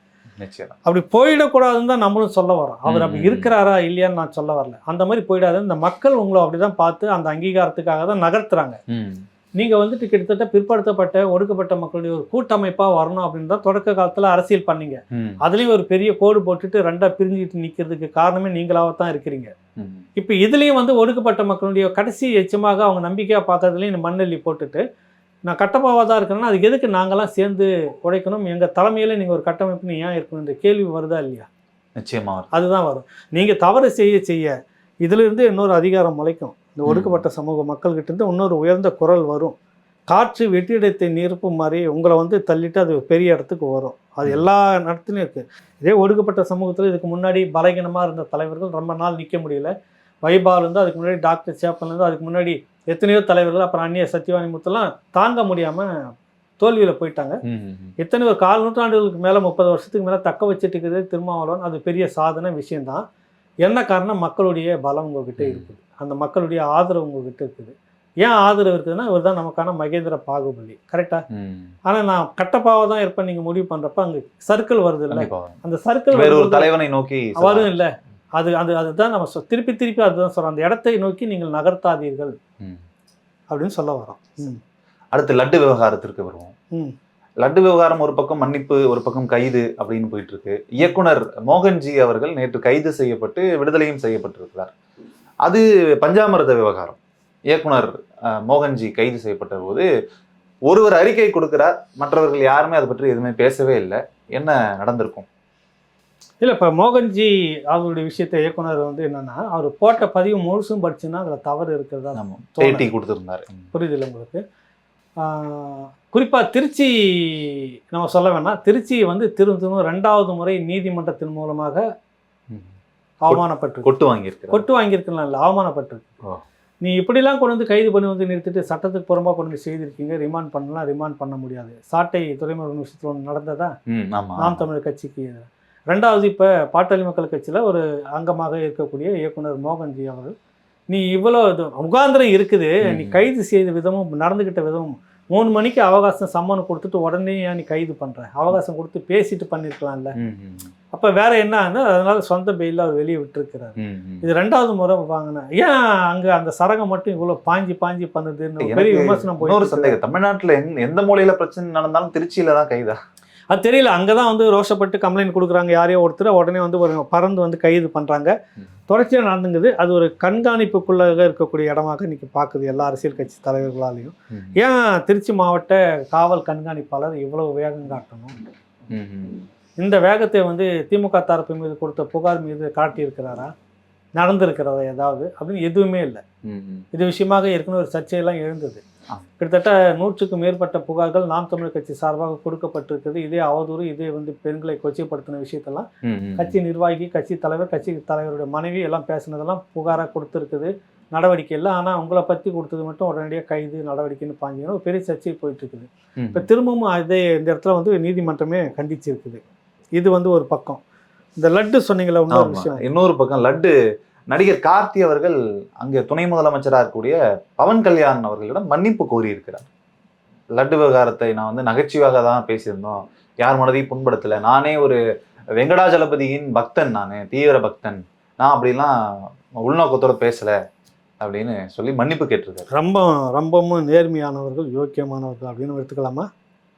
அப்படி போயிடக்கூடாதுன்னு தான் நம்மளும் சொல்ல வரோம். அவர் அப்படி இருக்கிறாரா இல்லையான்னு நான் சொல்ல வரல. அந்த மாதிரி போயிடாது. இந்த மக்கள் உங்களை அப்படிதான் பார்த்து அந்த அங்கீகாரத்துக்காக தான் நகர்த்துறாங்க. நீங்க வந்துட்டு கிட்டத்தட்ட பிற்படுத்தப்பட்ட ஒடுக்கப்பட்ட மக்களுடைய ஒரு கூட்டமைப்பா வரணும் அப்படின்னு தான் தொடக்க காலத்துல அரசியல் பண்ணீங்க. அதுலயும் ஒரு பெரிய கோடு போட்டுட்டு 2ஆ பிரிஞ்சுட்டு நிக்கிறதுக்கு காரணமே நீங்களாகத்தான் இருக்கிறீங்க. இப்ப இதுலயும் வந்து ஒடுக்கப்பட்ட மக்களுடைய கடைசி எச்சமாக அவங்க நம்பிக்கையா பார்க்கறதுலயும் மண்ணெல்லி போட்டுட்டு நான் கட்டப்பாவாக தான் இருக்கிறேன்னா அதுக்கு எதுக்கு நாங்களாம் சேர்ந்து உடைக்கணும், எங்கள் தலைமையில் நீங்கள் ஒரு கட்டமைப்புன்னு ஏன் இருக்கணும் இந்த கேள்வி வருதா இல்லையா? நிச்சயமா அதுதான் வரும். நீங்கள் தவறு செய்ய இதிலிருந்து இன்னொரு அதிகாரம் முளைக்கும். இந்த ஒடுக்கப்பட்ட சமூக மக்கள்கிட்ட இன்னொரு உயர்ந்த குரல் வரும். காற்று வெற்றிடத்தை நிரப்பும் மாதிரி உங்களை வந்து தள்ளிட்டு அது பெரிய இடத்துக்கு வரும். அது எல்லா இடத்துலையும் இருக்குது. இதே ஒடுக்கப்பட்ட சமூகத்தில் இதுக்கு முன்னாடி பலகீனமாக இருந்த தலைவர்கள் ரொம்ப நாள் நிற்க முடியல. வைபாலேருந்து அதுக்கு முன்னாடி டாக்டர் சேப்பன்லேருந்து அதுக்கு முன்னாடி எத்தனையோ தலைவர்கள், அப்புறம் அந்நிய சத்தியவாணி முத்தெல்லாம் தாங்க முடியாமல் தோல்வியில் போயிட்டாங்க. எத்தனையோ ஒரு 1/4 நூற்றாண்டுகளுக்கு மேலே 30 வருஷத்துக்கு மேலே தக்க வச்சுட்டு இருக்குது திருமாவளவன். அது பெரிய சாதனை விஷயந்தான். என்ன காரணம், மக்களுடைய பலம் உங்ககிட்ட இருக்குது, அந்த மக்களுடைய ஆதரவு உங்ககிட்ட இருக்குது. ஏன் ஆதரவு இருக்குதுன்னா இவர் தான் நமக்கான மகேந்திர பாகுபலி. கரெக்டா? ஆனால் நான் கட்டப்பாவை தான் இருப்பேன் நீங்கள் முடிவு பண்ணுறப்ப அங்கே சர்க்கிள் வருது இல்லை, அந்த சர்க்கிள் தலைவனை நோக்கி வரும் இல்லை, அதுதான் நம்ம திருப்பி அதுதான் சொல்றோம், அந்த இடத்தை நோக்கி நீங்கள் நகர்த்தாதீர்கள் அப்படின்னு சொல்ல வரோம். அடுத்து லட்டு விவகாரத்திற்கு வருவோம். லட்டு விவகாரம் ஒரு பக்கம் மன்னிப்பு, ஒரு பக்கம் கைது அப்படின்னு போயிட்டு இருக்கு. இயக்குனர் மோகன்ஜி அவர்கள் நேற்று கைது செய்யப்பட்டு விடுதலையும் செய்யப்பட்டிருக்கிறார். அது பஞ்சாமிர்த விவகாரம். இயக்குனர் மோகன்ஜி கைது செய்யப்பட்ட போது ஒருவர் அறிக்கை கொடுக்கிறார், மற்றவர்கள் யாருமே அதை பற்றி எதுவுமே பேசவே இல்லை. என்ன நடந்திருக்கும்? இல்லை, இப்போ மோகன்ஜி அவருடைய விஷயத்தை இயக்குனர் வந்து என்னன்னா, அவர் போட்ட பதிவு முழுசும் படிச்சுன்னா அதில் தவறு இருக்கிறதா பேட்டி கொடுத்துருந்தாரு. புரியுது இல்லை உங்களுக்கு? குறிப்பாக திருச்சி நம்ம சொல்ல வேணாம், திருச்சி வந்து திரும்ப 2வது முறை நீதிமன்றத்தின் மூலமாக அவமானப்பட்டு கொட்டு வாங்கியிருக்கலாம் இல்லை, அவமானப்பட்டிருக்கு. நீ இப்படிலாம் கொண்டு வந்து கைது பண்ணி வந்து நிறுத்திட்டு சட்டத்துக்கு புறம்பாக கொண்டு வந்து செய்திருக்கீங்க, ரிமாண்ட் பண்ணலாம், ரிமாண்ட் பண்ண முடியாது. சாட்டை துறைமுக விஷயத்தில் ஒன்று நடந்ததா நாம் தமிழர் கட்சிக்கு. 2வது இப்போ பாட்டாளி மக்கள் கட்சியில் ஒரு அங்கமாக இருக்கக்கூடிய இயக்குனர் மோகன்ஜி அவர்கள், நீ இவ்வளோ முகாந்திரம் இருக்குது, நீ கைது செய்த விதமும் நடந்துக்கிட்ட விதமும் 3 மணிக்கு அவகாசம் சம்மன் கொடுத்துட்டு உடனே ஏன் நீ கைது பண்ணுற, அவகாசம் கொடுத்து பேசிட்டு பண்ணியிருக்கலாம்ல. அப்போ வேற என்ன ஆகுது, அதனால சொந்த பெயிலில் அவர் வெளியே விட்டுருக்கிறார். இது 2வது முறை வாங்கினேன். ஏன் அங்கே அந்த சரகம் மட்டும் இவ்வளோ பாஞ்சி பண்ணுதுன்னு பெரிய விமர்சனம் போய். சந்தேகம், தமிழ்நாட்டில் எந்த மூலையில் பிரச்சனை நடந்தாலும் திருச்சியில தான் கைதா? அது தெரியல. அங்கே தான் வந்து ரோஷப்பட்டு கம்ப்ளைண்ட் கொடுக்குறாங்க யாரையோ ஒருத்தர், உடனே வந்து ஒரு பறந்து வந்து கைது பண்ணுறாங்க. தொடர்ச்சியாக நடந்துங்குது. அது ஒரு கண்காணிப்புக்குள்ளாக இருக்கக்கூடிய இடமாக இன்றைக்கி பார்க்குது எல்லா அரசியல் கட்சி தலைவர்களாலையும். ஏன் திருச்சி மாவட்ட காவல் கண்காணிப்பாளர் இவ்வளவு வேகம் காட்டணும்? இந்த வேகத்தை வந்து திமுக தரப்பு மீது கொடுத்த புகார் மீது காட்டியிருக்கிறாரா? நடந்திருக்கிறதா ஏதாவது அப்படின்னு எதுவுமே இல்லை. இது விஷயமாக ஏற்கனவே ஒரு சர்ச்சையெல்லாம் எழுந்தது. கிட்டத்தட்ட 100க்கும் மேற்பட்ட புகார்கள் நாம் தமிழர் கட்சி சார்பாக கொடுக்கப்பட்டிருக்குது. இதே அவதூறு, இதே வந்து பெண்களை கொச்சைப்படுத்தின விஷயத்தெல்லாம் கட்சி நிர்வாகி, கட்சி தலைவருடைய மனைவி எல்லாம் பேசுனதெல்லாம் புகாராக கொடுத்துருக்குது. நடவடிக்கை இல்லை. ஆனால் உங்களை பற்றி கொடுத்தது மட்டும் உடனடியாக கைது நடவடிக்கைன்னு பாஞ்சிங்கன்னா ஒரு பெரிய சர்ச்சை போயிட்டு இருக்குது. இப்போ திரும்பவும் அதே இந்த இடத்துல வந்து நீதிமன்றமே கண்டிச்சிருக்குது. இது வந்து ஒரு பக்கம். இந்த லட்டு சொன்னீங்களா, இன்னொரு விஷயம். இன்னொரு பக்கம் லட்டு நடிகர் கார்த்தி அவர்கள் அங்கே துணை முதலமைச்சராக இருக்கக்கூடிய பவன் கல்யாண் அவர்களிடம் மன்னிப்பு கோரியிருக்கிறார். லட்டு விவகாரத்தை நான் வந்து நகைச்சுவையாக தான் பேசியிருந்தோம், யார் மனதையும் புண்படுத்தலை, நானே ஒரு வெங்கடாஜலபதியின் பக்தன், நான் தீவிர பக்தன், நான் அப்படிலாம் உள்நோக்கத்தோட பேசலை அப்படின்னு சொல்லி மன்னிப்பு கேட்டிருக்காரு. ரொம்பவும் நேர்மையானவர்கள், யோக்கியமானவர்கள் அப்படின்னு எடுத்துக்கலாமா?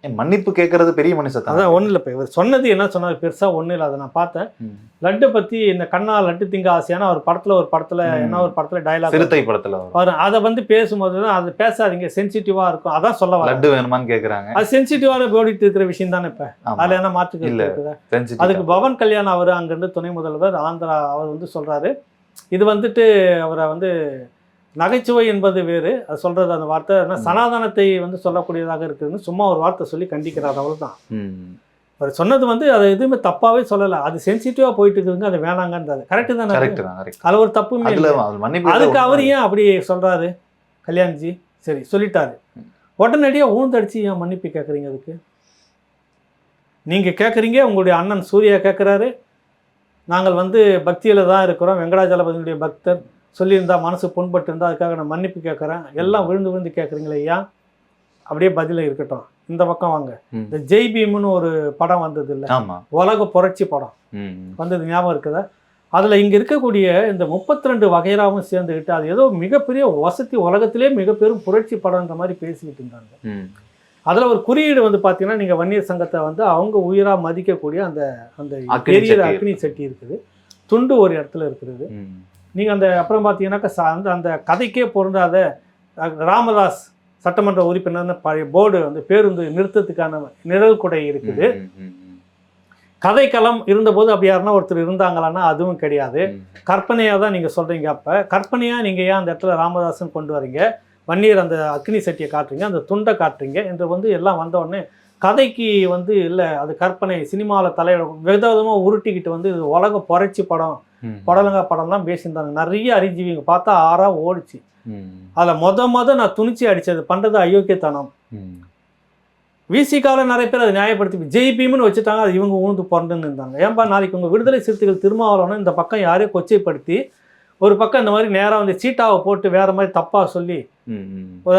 மன்னிப்பு கேட்கறது பெரிய மனுஷன் அதான். ஒன்றும் இல்லை. இப்போ இவர் சொன்னது என்ன சொன்னார் பெருசாக ஒன்றும் இல்லை. அதை நான் பார்த்தேன். லட்டு பற்றி இந்த கண்ணா லட்டு திங்க ஆசையான ஒரு படத்தில் டைலாக், சிறுத்தை படத்தில் வரும். அதை வந்து பேசும்போது தான் அது பேசாதீங்க, சென்சிட்டிவாக இருக்கும், அதான் சொல்ல வர. லட்டு வேணுமான்னு கேட்குறாங்க. அது சென்சிட்டிவாக ஓடிட்டு இருக்கிற விஷயம் தானே. இப்போ அதில் என்ன மாற்றுக்கு இருக்குதா? அதுக்கு பவன் கல்யாண் அவர் அங்கேருந்து துணை முதல்வர் ஆந்திரா அவர் வந்து சொல்கிறாரு, இது வந்துட்டு அவரை வந்து நகைச்சுவை என்பது வேறு, அது சொல்கிறது அந்த வார்த்தை சனாதனத்தை வந்து சொல்லக்கூடியதாக இருக்குதுன்னு சும்மா ஒரு வார்த்தை சொல்லி கண்டிக்கிறார். அவ்வளோதான். அவர் சொன்னது வந்து அதை எதுவுமே தப்பாகவே சொல்லலை. அது சென்சிட்டிவாக போயிட்டு இருக்குதுங்க, அது வேணாங்கன்றது கரெக்டு தானே. அதில் ஒரு தப்புமே இல்லை. அதுக்கு அவர் ஏன் அப்படி சொல்கிறாரு கல்யாண்ஜி? சரி சொல்லிட்டாரு, உடனடியாக ஊழ்ந்தடிச்சு ஏன் மன்னிப்பு கேட்குறீங்க? அதுக்கு நீங்கள் கேட்குறீங்க, உங்களுடைய அண்ணன் சூர்யா கேட்குறாரு, நாங்கள் வந்து பக்தியில் தான் இருக்கிறோம், வெங்கடாஜலபதியுடைய பக்தர், சொல்லியிருந்தா மனசு புண்பட்டு இருந்தால் அதுக்காக நான் மன்னிப்பு கேட்குறேன், எல்லாம் விழுந்து கேட்குறீங்களே ஐயா? அப்படியே பதில இருக்கட்டும். இந்த பக்கம் வாங்க. இந்த ஜெய் பீம்னு ஒரு படம் வந்தது இல்லை, உலக புரட்சி படம் வந்தது, ஞாபகம் இருக்குதா? அதில் இங்கே இருக்கக்கூடிய இந்த 32 வகைராவும் சேர்ந்துக்கிட்டு அது ஏதோ மிகப்பெரிய வசதி, உலகத்திலே மிகப்பெரும் புரட்சி படம்ன்ற மாதிரி பேசிக்கிட்டு இருந்தாங்க. அதில் ஒரு குறியீடு வந்து பார்த்தீங்கன்னா, நீங்கள் வன்னியர் சங்கத்தை வந்து அவங்க உயிராக மதிக்கக்கூடிய அந்த பெரிய அக்னி சட்டி இருக்குது, துண்டு ஒரு இடத்துல இருக்கிறது. நீங்கள் அந்த அப்புறம் பார்த்தீங்கன்னாக்கா அந்த கதைக்கே பொருந்தாத ராமதாஸ் சட்டமன்ற உறுப்பினர் பழைய போர்டு வந்து பேருந்து நிறுத்தத்துக்கான நிழல் கொடை இருக்குது. கதைக்களம் இருந்தபோது அப்படி யாருன்னா ஒருத்தர் இருந்தாங்களான்னா அதுவும் கிடையாது. கற்பனையாக தான் நீங்கள் சொல்கிறீங்க. அப்போ கற்பனையாக நீங்கள் ஏன் அந்த இடத்துல ராமதாசன் கொண்டு வரீங்க, வன்னியர் அந்த அக்னி சட்டியை காட்டுறீங்க, அந்த துண்டை காட்டுறீங்க என்று வந்து எல்லாம் வந்தோடனே கதைக்கு வந்து இல்லை, அது கற்பனை, சினிமாவில் தலையிட விதவிதமாக உருட்டிக்கிட்டு வந்து இது உலக புரட்சி படம், புடலங்கா படம்லாம் பேசியிருந்தாங்க. நிறைய அறிஞ்சிவிங்க பார்த்தா ஓடிச்சு. அதில் நான் துணிச்சி அடித்தது பண்ணுறது அயோக்கியத்தனம். விசிகாவில் நிறைய பேர் அதை நியாயப்படுத்தி ஜெய் பீம்னு வச்சுட்டாங்க, அது இவங்க ஊழ்ந்து பிறந்துன்னு இருந்தாங்க. ஏன்பா நாளைக்கு உங்கள் விடுதலை சிறுத்தைகள் திருமாவளவன் இந்த பக்கம் யாரையும் கொச்சைப்படுத்தி ஒரு பக்கம் இந்த மாதிரி நேராக வந்து சீட்டாவை போட்டு வேறு மாதிரி தப்பாக சொல்லி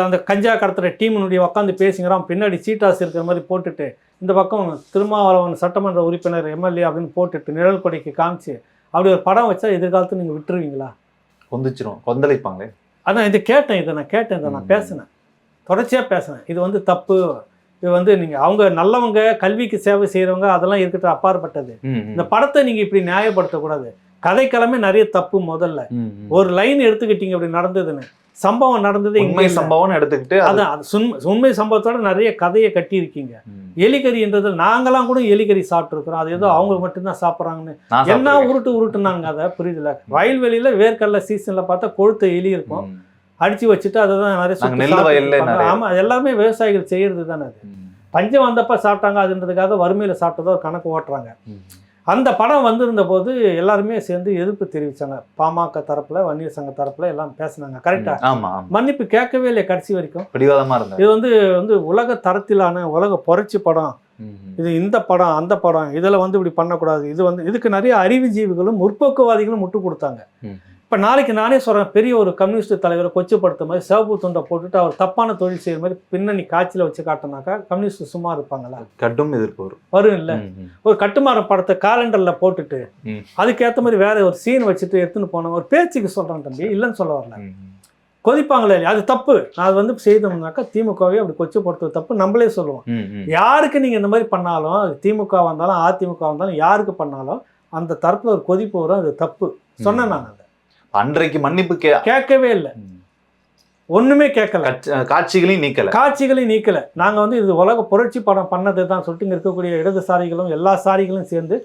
அந்த கஞ்சா கடத்துகிற டீமுடைய உட்காந்து பேசுங்கிறான், பின்னாடி சீட்டாஸ் இருக்கிற மாதிரி போட்டுட்டு இந்த பக்கம் திருமாவளவன் சட்டமன்ற உறுப்பினர் எம்எல்ஏ அப்படின்னு போட்டுட்டு நிழல் கொடைக்கு காமிச்சு அப்படி ஒரு படம் வச்சா எதிர்காலத்தில் நீங்கள் விட்டுருவீங்களா? கொந்தளிப்பாங்களே. அதான் இதை நான் பேசினேன், தொடர்ச்சியாக பேசினேன். இது வந்து தப்பு, இது வந்து நீங்கள் அவங்க நல்லவங்க, கல்விக்கு சேவை செய்கிறவங்க, அதெல்லாம் இருக்கட்டும், அப்பாற்பட்டது. இந்த படத்தை நீங்கள் இப்படி நியாயப்படுத்தக்கூடாது. கதைக்கிழமை நிறைய தப்பு. முதல்ல ஒரு லைன் எடுத்துக்கிட்டீங்க அப்படி நடந்ததுன்னு, சம்பவம் நடந்தது உண்மை சம்பவம் எடுத்துக்கிட்டு அதான் உண்மை சம்பவத்தோட நிறைய கதையை கட்டியிருக்கீங்க. எலிகறின்றது நாங்களாம் கூட எலிகறி சாப்பிட்டுருக்குறோம், அது ஏதோ அவங்க மட்டும்தான் சாப்பிட்றாங்கன்னு என்ன உருட்டுனாங்க. அதை புரியுதுல. வயல்வெளியில வேர்க்கடல சீசன்ல பார்த்தா கொழுத்த எலி இருக்கும், அடிச்சு வச்சுட்டு அதை தான் நிறைய. ஆமா, எல்லாருமே விவசாயிகள் செய்யறது தானே. அது பஞ்சம் வந்தப்ப சாப்பிட்டாங்க அதுன்றதுக்காக வறுமையில சாப்பிட்டதோ கணக்கு ஓட்டுறாங்க. அந்த படம் வந்திருந்த போது எல்லாருமே சேர்ந்து எதிர்ப்பு தெரிவித்தாங்க. பாமக தரப்புல, வன்னியர் சங்க தரப்புல எல்லாம் பேசினாங்க. கரெக்டா? மன்னிப்பு கேட்கவே இல்லை கடைசி வரைக்கும். இது வந்து உலக தரத்திலான உலக புரட்சி படம், இது இந்த படம் அந்த படம், இதில் வந்து இப்படி பண்ணக்கூடாது. இது வந்து இதுக்கு நிறைய அறிவுஜீவிகளும் முற்போக்குவாதிகளும் முட்டு கொடுத்தாங்க. இப்போ நாளைக்கு நானே சொல்கிறேன், பெரிய ஒரு கம்யூனிஸ்ட் தலைவரை கொச்சப்படுத்த மாதிரி சிவப்பு துண்டை போட்டுட்டு அவர் தப்பான தொழில் செய்கிற மாதிரி பின்னணி காட்சியில் வச்சு காட்டினாக்கா கம்யூனிஸ்ட் சும்மா இருப்பாங்களா? கடும் எதிர்ப்பு வரும் இல்லை. ஒரு கட்டுமான படத்தை காலண்டரில் போட்டுட்டு அதுக்கேற்ற மாதிரி வேற ஒரு சீன் வச்சுட்டு எடுத்துன்னு போன ஒரு பேச்சுக்கு சொல்கிறேன் தம்பி, இல்லைன்னு சொல்ல வரல. கொதிப்பாங்களே இல்லையா, அது தப்பு. நான் அது வந்து செய்தோம்னாக்கா திமுகவே அப்படி கொச்சப்படுத்துவது தப்பு, நம்மளே சொல்லுவோம். யாருக்கு நீங்கள் இந்த மாதிரி பண்ணாலும், அது திமுக வந்தாலும் அதிமுக வந்தாலும் யாருக்கு பண்ணாலும் அந்த தரப்புல ஒரு கொதிப்பு வரும், அது தப்பு சொன்னேன் நான். அதை அன்றைக்கு மன்னிப்பு கேட்கவே இல்லை, ஒண்ணுமே கேட்கல, காட்சிகளையும் நீக்கல. நாங்க வந்து இது உலக புரட்சி படம் பண்ணது தான் சொல்லிட்டு இங்க இருக்கக்கூடிய இடதுசாரிகளும் எல்லா சாரிகளும் சேர்ந்து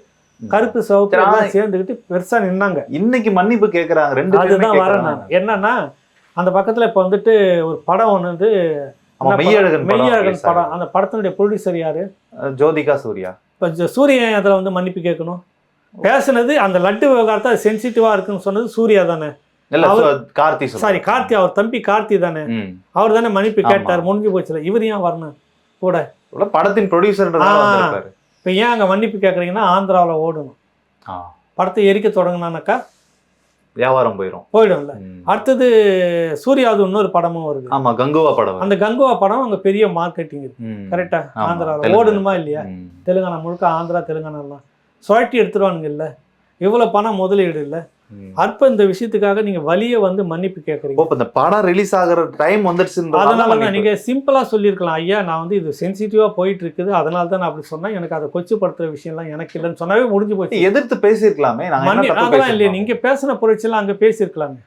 கருப்பு சிவப்பு சேர்ந்துக்கிட்டு பெருசா நின்னாங்க. இன்னைக்கு மன்னிப்பு கேட்கறாங்க. அதுதான் வரேன் நான். என்னன்னா அந்த பக்கத்துல இப்ப வந்துட்டு ஒரு படம் ஒண்ணு வந்து மெய்யழகன் படம், அந்த படத்தினுடைய ப்ரொடியூசர் யாரு? ஜோதிகா சூர்யா. இப்ப சூரியன் அதுல வந்து மன்னிப்பு கேட்கணும். பேசுனது அந்த லட்டு விவகாரத்தை சென்சிட்டிவா இருக்குன்னு சொன்னது சூர்யா தானே? கார்த்தி, அவர் தம்பி கார்த்தி தானே, அவர் தானே மன்னிப்பு கேட்டார், முடிஞ்சு போச்சுல. இவர் ஏன் வரணும் கூட? படத்தின் ப்ரொடியூசர். இப்போ ஏன் அங்கே மன்னிப்பு கேட்குறீங்கன்னா, ஆந்திராவில் ஓடணும், படத்தை எரிக்க தொடங்கினானாக்கா வியாபாரம் போயிடும்ல. அடுத்தது சூர்யாவது இன்னொரு படமும் வருது. ஆமா, கங்குவா படம். அந்த கங்குவா படம் அங்கே பெரிய மார்க்கெட்டிங் இருக்கு. கரெக்டா? ஆந்திராவில் ஓடணுமா இல்லையா? தெலுங்கானா முழுக்க ஆந்திரா தெலுங்கானாலாம் சுழட்டி எடுத்துருவானுங்க. இல்லை இவ்வளோ பணம் முதலீடு இல்லை. அப்ப இந்த விஷயத்துக்காக நீங்க வலிய வந்து மன்னிப்பு கேட்கறீங்க. இந்த படம் ரிலீஸ் ஆகிற டைம் வந்துருச்சு. அதனால நீங்க சிம்பிளா சொல்லியிருக்கலாம், ஐயா நான் வந்து இது சென்சிட்டிவா போயிட்டு இருக்குது, அதனால தான் நான் அப்படி சொன்னேன், எனக்கு அதை கொச்சுப்படுத்துற விஷயம்லாம் எனக்கு இல்லைன்னு சொன்னாவே முடிஞ்சு போச்சு. எதிர்த்து பேசியிருக்கலாமே. அதெல்லாம் இல்லையா, நீங்க பேசின பொருட்செல்லாம் அங்க பேசியிருக்கலாமே.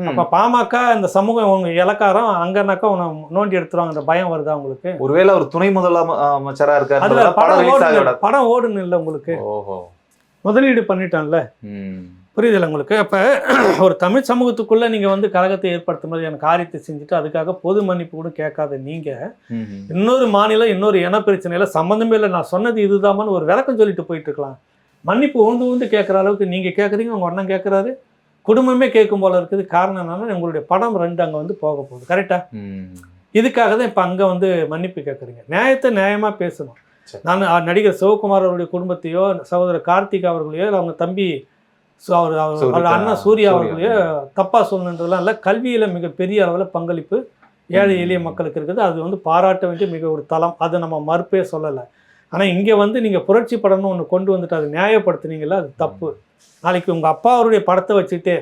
அப்ப பாமக இந்த சமூகம் உங்க இலக்காரம் அங்கனாக்கா உன நோண்டி எடுத்துருவாங்க, அந்த பயம் வருதா உங்களுக்கு? ஒருவேளை ஒரு துணை முதலமைச்சரா இருக்காரு, படம் ஓடுன்னு இல்லை உங்களுக்கு, முதலீடு பண்ணிட்டான்ல, புரியுதில்ல உங்களுக்கு? அப்போ ஒரு தமிழ் சமூகத்துக்குள்ளே நீங்கள் வந்து கழகத்தை ஏற்படுத்த மாதிரியான காரியத்தை செஞ்சுட்டு அதுக்காக பொது மன்னிப்பு கூட கேட்காத நீங்கள் இன்னொரு மாநிலம் இன்னொரு இன பிரச்சனையில் சம்மந்தமே இல்லை, நான் சொன்னது இதுதான்னு ஒரு விளக்கம் சொல்லிட்டு போயிட்டு இருக்கலாம். மன்னிப்பு ஊந்து கேட்குற அளவுக்கு நீங்கள் கேட்குறீங்க, உங்கள் அண்ணன் கேட்குறாரு, குடும்பமே கேட்கும் போல இருக்குது. காரணம் என்னன்னா உங்களுடைய படம் 2 அங்கே வந்து போக போகுது. கரெக்டா? இதுக்காக தான் இப்போ அங்கே வந்து மன்னிப்பு கேட்குறீங்க. நியாயத்தை நியாயமாக பேசணும். நான் நடிகர் சிவகுமார் அவருடைய குடும்பத்தையோ சகோதரர் கார்த்திக் அவர்களையோ அவங்க தம்பி அவர் அண்ணன் சூர்யா அவர்களையோ தப்பா சொல்லணுன்றதுலாம் இல்லை. கல்வியில் மிகப்பெரிய அளவில் பங்களிப்பு ஏழை எளிய மக்களுக்கு இருக்குது. அது வந்து பாராட்ட வேண்டிய மிக ஒரு தளம், அது நம்ம மறுப்பே சொல்லலை. ஆனால் இங்கே வந்து நீங்கள் புரட்சி படம்னு ஒன்று கொண்டு வந்துட்டு அதை நியாயப்படுத்துனீங்களா, அது தப்பு. நாளைக்கு உங்கள் அப்பா அவருடைய படத்தை வச்சுட்டு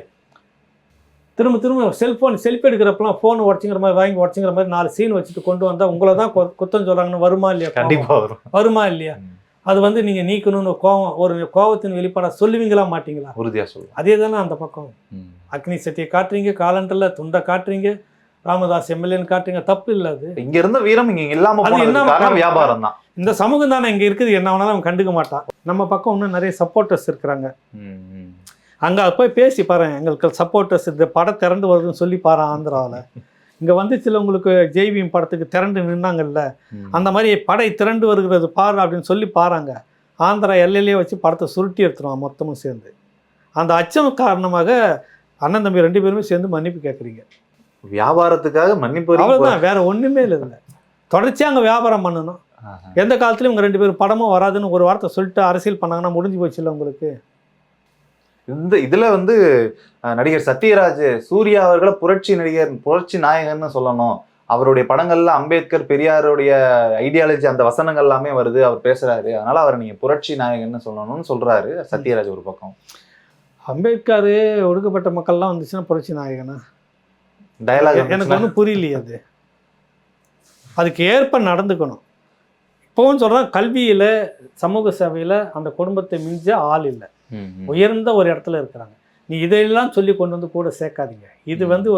திரும்ப செல்ஃபி எடுக்கிறப்பெல்லாம் ஃபோன் உடச்சிங்கிற மாதிரி வாங்கி உடச்சிங்கிற மாதிரி 4 சீன் வச்சுட்டு கொண்டு வந்தால் உங்களை தான் குத்தம் சொல்கிறாங்கன்னு வருமா இல்லையா? கண்டிப்பாக வருமா இல்லையா? அது வந்து நீங்கள் நீக்கணும்னு ஒரு கோவத்தின் வெளிப்பாடாக சொல்லுவீங்களா மாட்டீங்களா? உறுதியாக சொல்லுங்கள். அதே தானே அந்த பக்கம். அக்னி சட்டியை காட்டுறீங்க, காலண்டரில் துண்டை காட்டுறீங்க, ராமதாஸ் எம்எல்ஏன்னு காட்டுறீங்க, தப்பு இல்லை. அது இங்கே இருந்த வீரம் இங்கே இல்லாமல் என்ன வியாபாரம் தான். இந்த சமூகம் தானே இங்கே இருக்குது, என்ன வேணாலும் அவன் கண்டுக்க மாட்டான். நம்ம பக்கம் இன்னும் நிறைய சப்போர்ட்டர்ஸ் இருக்கிறாங்க. அங்கே போய் பேசி பாரு, எங்களுக்கு சப்போர்ட்டர்ஸ் இந்த படம் திரண்டு வருதுன்னு சொல்லி பாரு. ஆந்திராவில் இங்கே வந்துச்சுல உங்களுக்கு ஜெய்பீம் படத்துக்கு திரண்டு நின்னாங்கல்ல, அந்த மாதிரி படை திரண்டு வருகிறது பாரு அப்படின்னு சொல்லி பாருங்க. ஆந்திரா எல்லையிலே வச்சு படத்தை சுருட்டி எடுத்துருவான் மொத்தமும் சேர்ந்து. அந்த அச்சம் காரணமாக அண்ணன் தம்பி 2 பேருமே சேர்ந்து மன்னிப்பு கேட்குறீங்க. வியாபாரத்துக்காக மன்னிப்பு, அவ்வளோதான், வேற ஒன்றுமே இல்லை. இதில் தொடர்ச்சியாக அங்கே வியாபாரம் பண்ணணும். எந்த காலத்துலையும் இவங்க 2 பேரும் படமும் வராதுன்னு ஒரு வார்த்தை சொல்லிட்டு அரசியல் பண்ணாங்கன்னா முடிஞ்சு போச்சு இல்லை உங்களுக்கு? இதுல வந்து நடிகர் சத்யராஜ் சூர்யா அவர்களை புரட்சி நாயகன்னு சொல்லணும். அவருடைய படங்கள்ல அம்பேத்கர் பெரியாருடைய ஐடியாலஜி அந்த வசனங்கள் எல்லாமே வருது, அவர் பேசுறாரு, அதனால அவரை நீங்க புரட்சி நாயகன்னு சொல்லணும்னு சொல்றாரு சத்யராஜ். ஒரு பக்கம் அம்பேத்கர் ஒடுக்கப்பட்ட மக்கள்லாம் வந்துச்சுன்னா புரட்சி நாயகனா? டயலாக் எனக்கு ஒன்றும் புரியலையே. அதுக்கு ஏற்ப நடந்துக்கணும். இப்போவும் சொல்றேன், கல்வியில சமூக சேவையில அந்த குடும்பத்தை மிஞ்ச ஆள் இல்லை, உயர்ந்த ஒரு இடத்துல இருக்கிறாங்க. நீ இதையெல்லாம் சொல்லி கொண்டு வந்து கூட சேர்க்காதீங்க. இது வந்து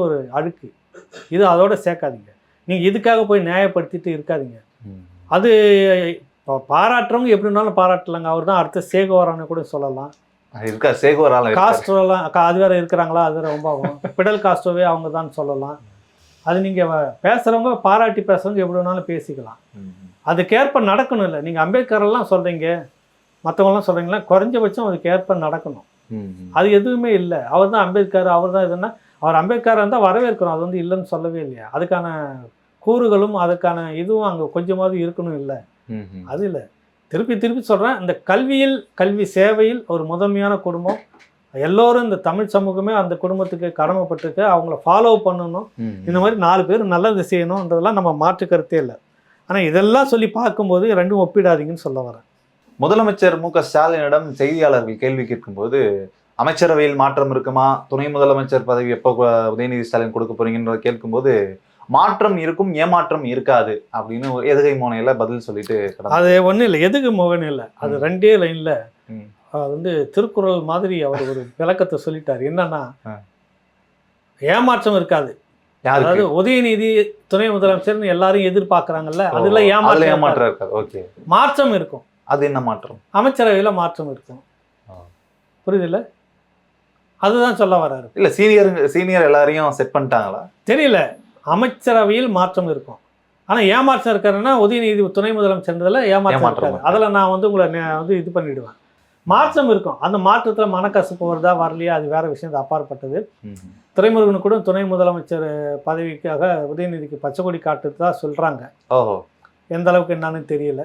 ஒரு அழுக்கு, இது அதோட சேர்க்காதீங்க. நீங்கள் இதுக்காக போய் நியாயப்படுத்திட்டு இருக்காதீங்க. அது பாராட்டுறவங்க எப்படினாலும் பாராட்டலாங்க. அவர் தான் அடுத்த சேகோரான்னு கூட சொல்லலாம். காஸ்ட்ரோலாம் அது வேற இருக்கிறாங்களா, அது வேற ரொம்ப ஆகும். பிடல் காஸ்ட்ரோவே அவங்க தான் சொல்லலாம். அது நீங்கள் பேசுகிறவங்க பாராட்டி பேசுறவங்க எப்படி வேணாலும் பேசிக்கலாம். அதுக்கேற்ப நடக்கணும். இல்லை நீங்கள் அம்பேத்கரெல்லாம் சொல்கிறீங்க, மற்றவங்களாம் சொல்கிறீங்களா, குறைஞ்சபட்சம் அதுக்கு ஏற்ப நடக்கணும். அது எதுவுமே இல்லை. அவர் தான் அம்பேத்கர், அவர் தான் இதுன்னா அவர் அம்பேத்கர் இருந்தால் வரவேற்கிறோம், அது வந்து இல்லைன்னு சொல்லவே இல்லையா. அதுக்கான கூறுகளும் அதுக்கான இதுவும் அங்கே கொஞ்சமாவது இருக்கணும். இல்லை அது இல்லை. திருப்பி சொல்கிறேன், இந்த கல்வி சேவையில் ஒரு முதன்மையான குடும்பம், எல்லோரும் இந்த தமிழ் சமூகமே அந்த குடும்பத்துக்கு கடமைப்பட்டிருக்கு, அவங்கள ஃபாலோ பண்ணணும். இந்த மாதிரி 4 பேர் நல்லது செய்யணுன்றதெல்லாம் நம்ம மாற்று கருத்தே இல்லை. ஆனால் இதெல்லாம் சொல்லி பார்க்கும்போது 2ம் ஒப்பிடாதீங்கன்னு சொல்ல வரேன். முதலமைச்சர் மு.க. ஸ்டாலினிடம் செய்தியாளர்கள் கேள்வி கேட்கும்போது அமைச்சரவையில் மாற்றம் இருக்குமா, துணை முதலமைச்சர் பதவி எப்போ உதயநிதி ஸ்டாலின் கொடுக்க போறீங்கன்றத கேட்கும்போது மாற்றம் இருக்கும், ஏமாற்றம் இருக்காது அப்படின்னு எதுகை மோனையில பதில் சொல்லிட்டு அது ஒன்றும் இல்லை, எதுக்கு மோகன் இல்லை, அது 2 லைன்ல அது வந்து திருக்குறள் மாதிரி அவர் ஒரு விளக்கத்தை சொல்லிட்டார். என்னன்னா ஏமாற்றம் இருக்காது. அதாவது உதயநிதி துணை முதலமைச்சர் எல்லாரும் எதிர்பார்க்கறாங்கல்ல, அதுல ஏமாற்றம் இருக்காது. ஓகே, மாற்றம் இருக்கும். அது என்ன மாற்றம்? அமைச்சரவையில மாற்றம் இருக்கும். புரியுதுல்ல? அதுதான் சொல்ல வர்றாரு. இல்ல சீனியர் எல்லாரையும் செட் பண்ணிட்டாங்களா தெரியல. அமைச்சரவையில் மாற்றம் இருக்கும். ஆனா ஏமாற்றம் இருக்காருன்னா உதயநிதி துணை முதலமைச்சர்ன்றதுல ஏமாற்றம் இருக்காது. அதில் நான் வந்து உங்களை வந்து இது பண்ணிடுவேன். மாற்றம் இருக்கும். அந்த மாற்றத்தில் மனக்கசப்பு வருதா வரலையா அது வேற விஷயம், அது அப்பாற்பட்டது. துரைமுருகனு கூட துணை முதலமைச்சர் பதவிக்காக உதயநிதிக்கு பச்சை கொடி காட்டு தான் சொல்றாங்க. ஓஹோ, எந்த அளவுக்கு என்னன்னு தெரியல.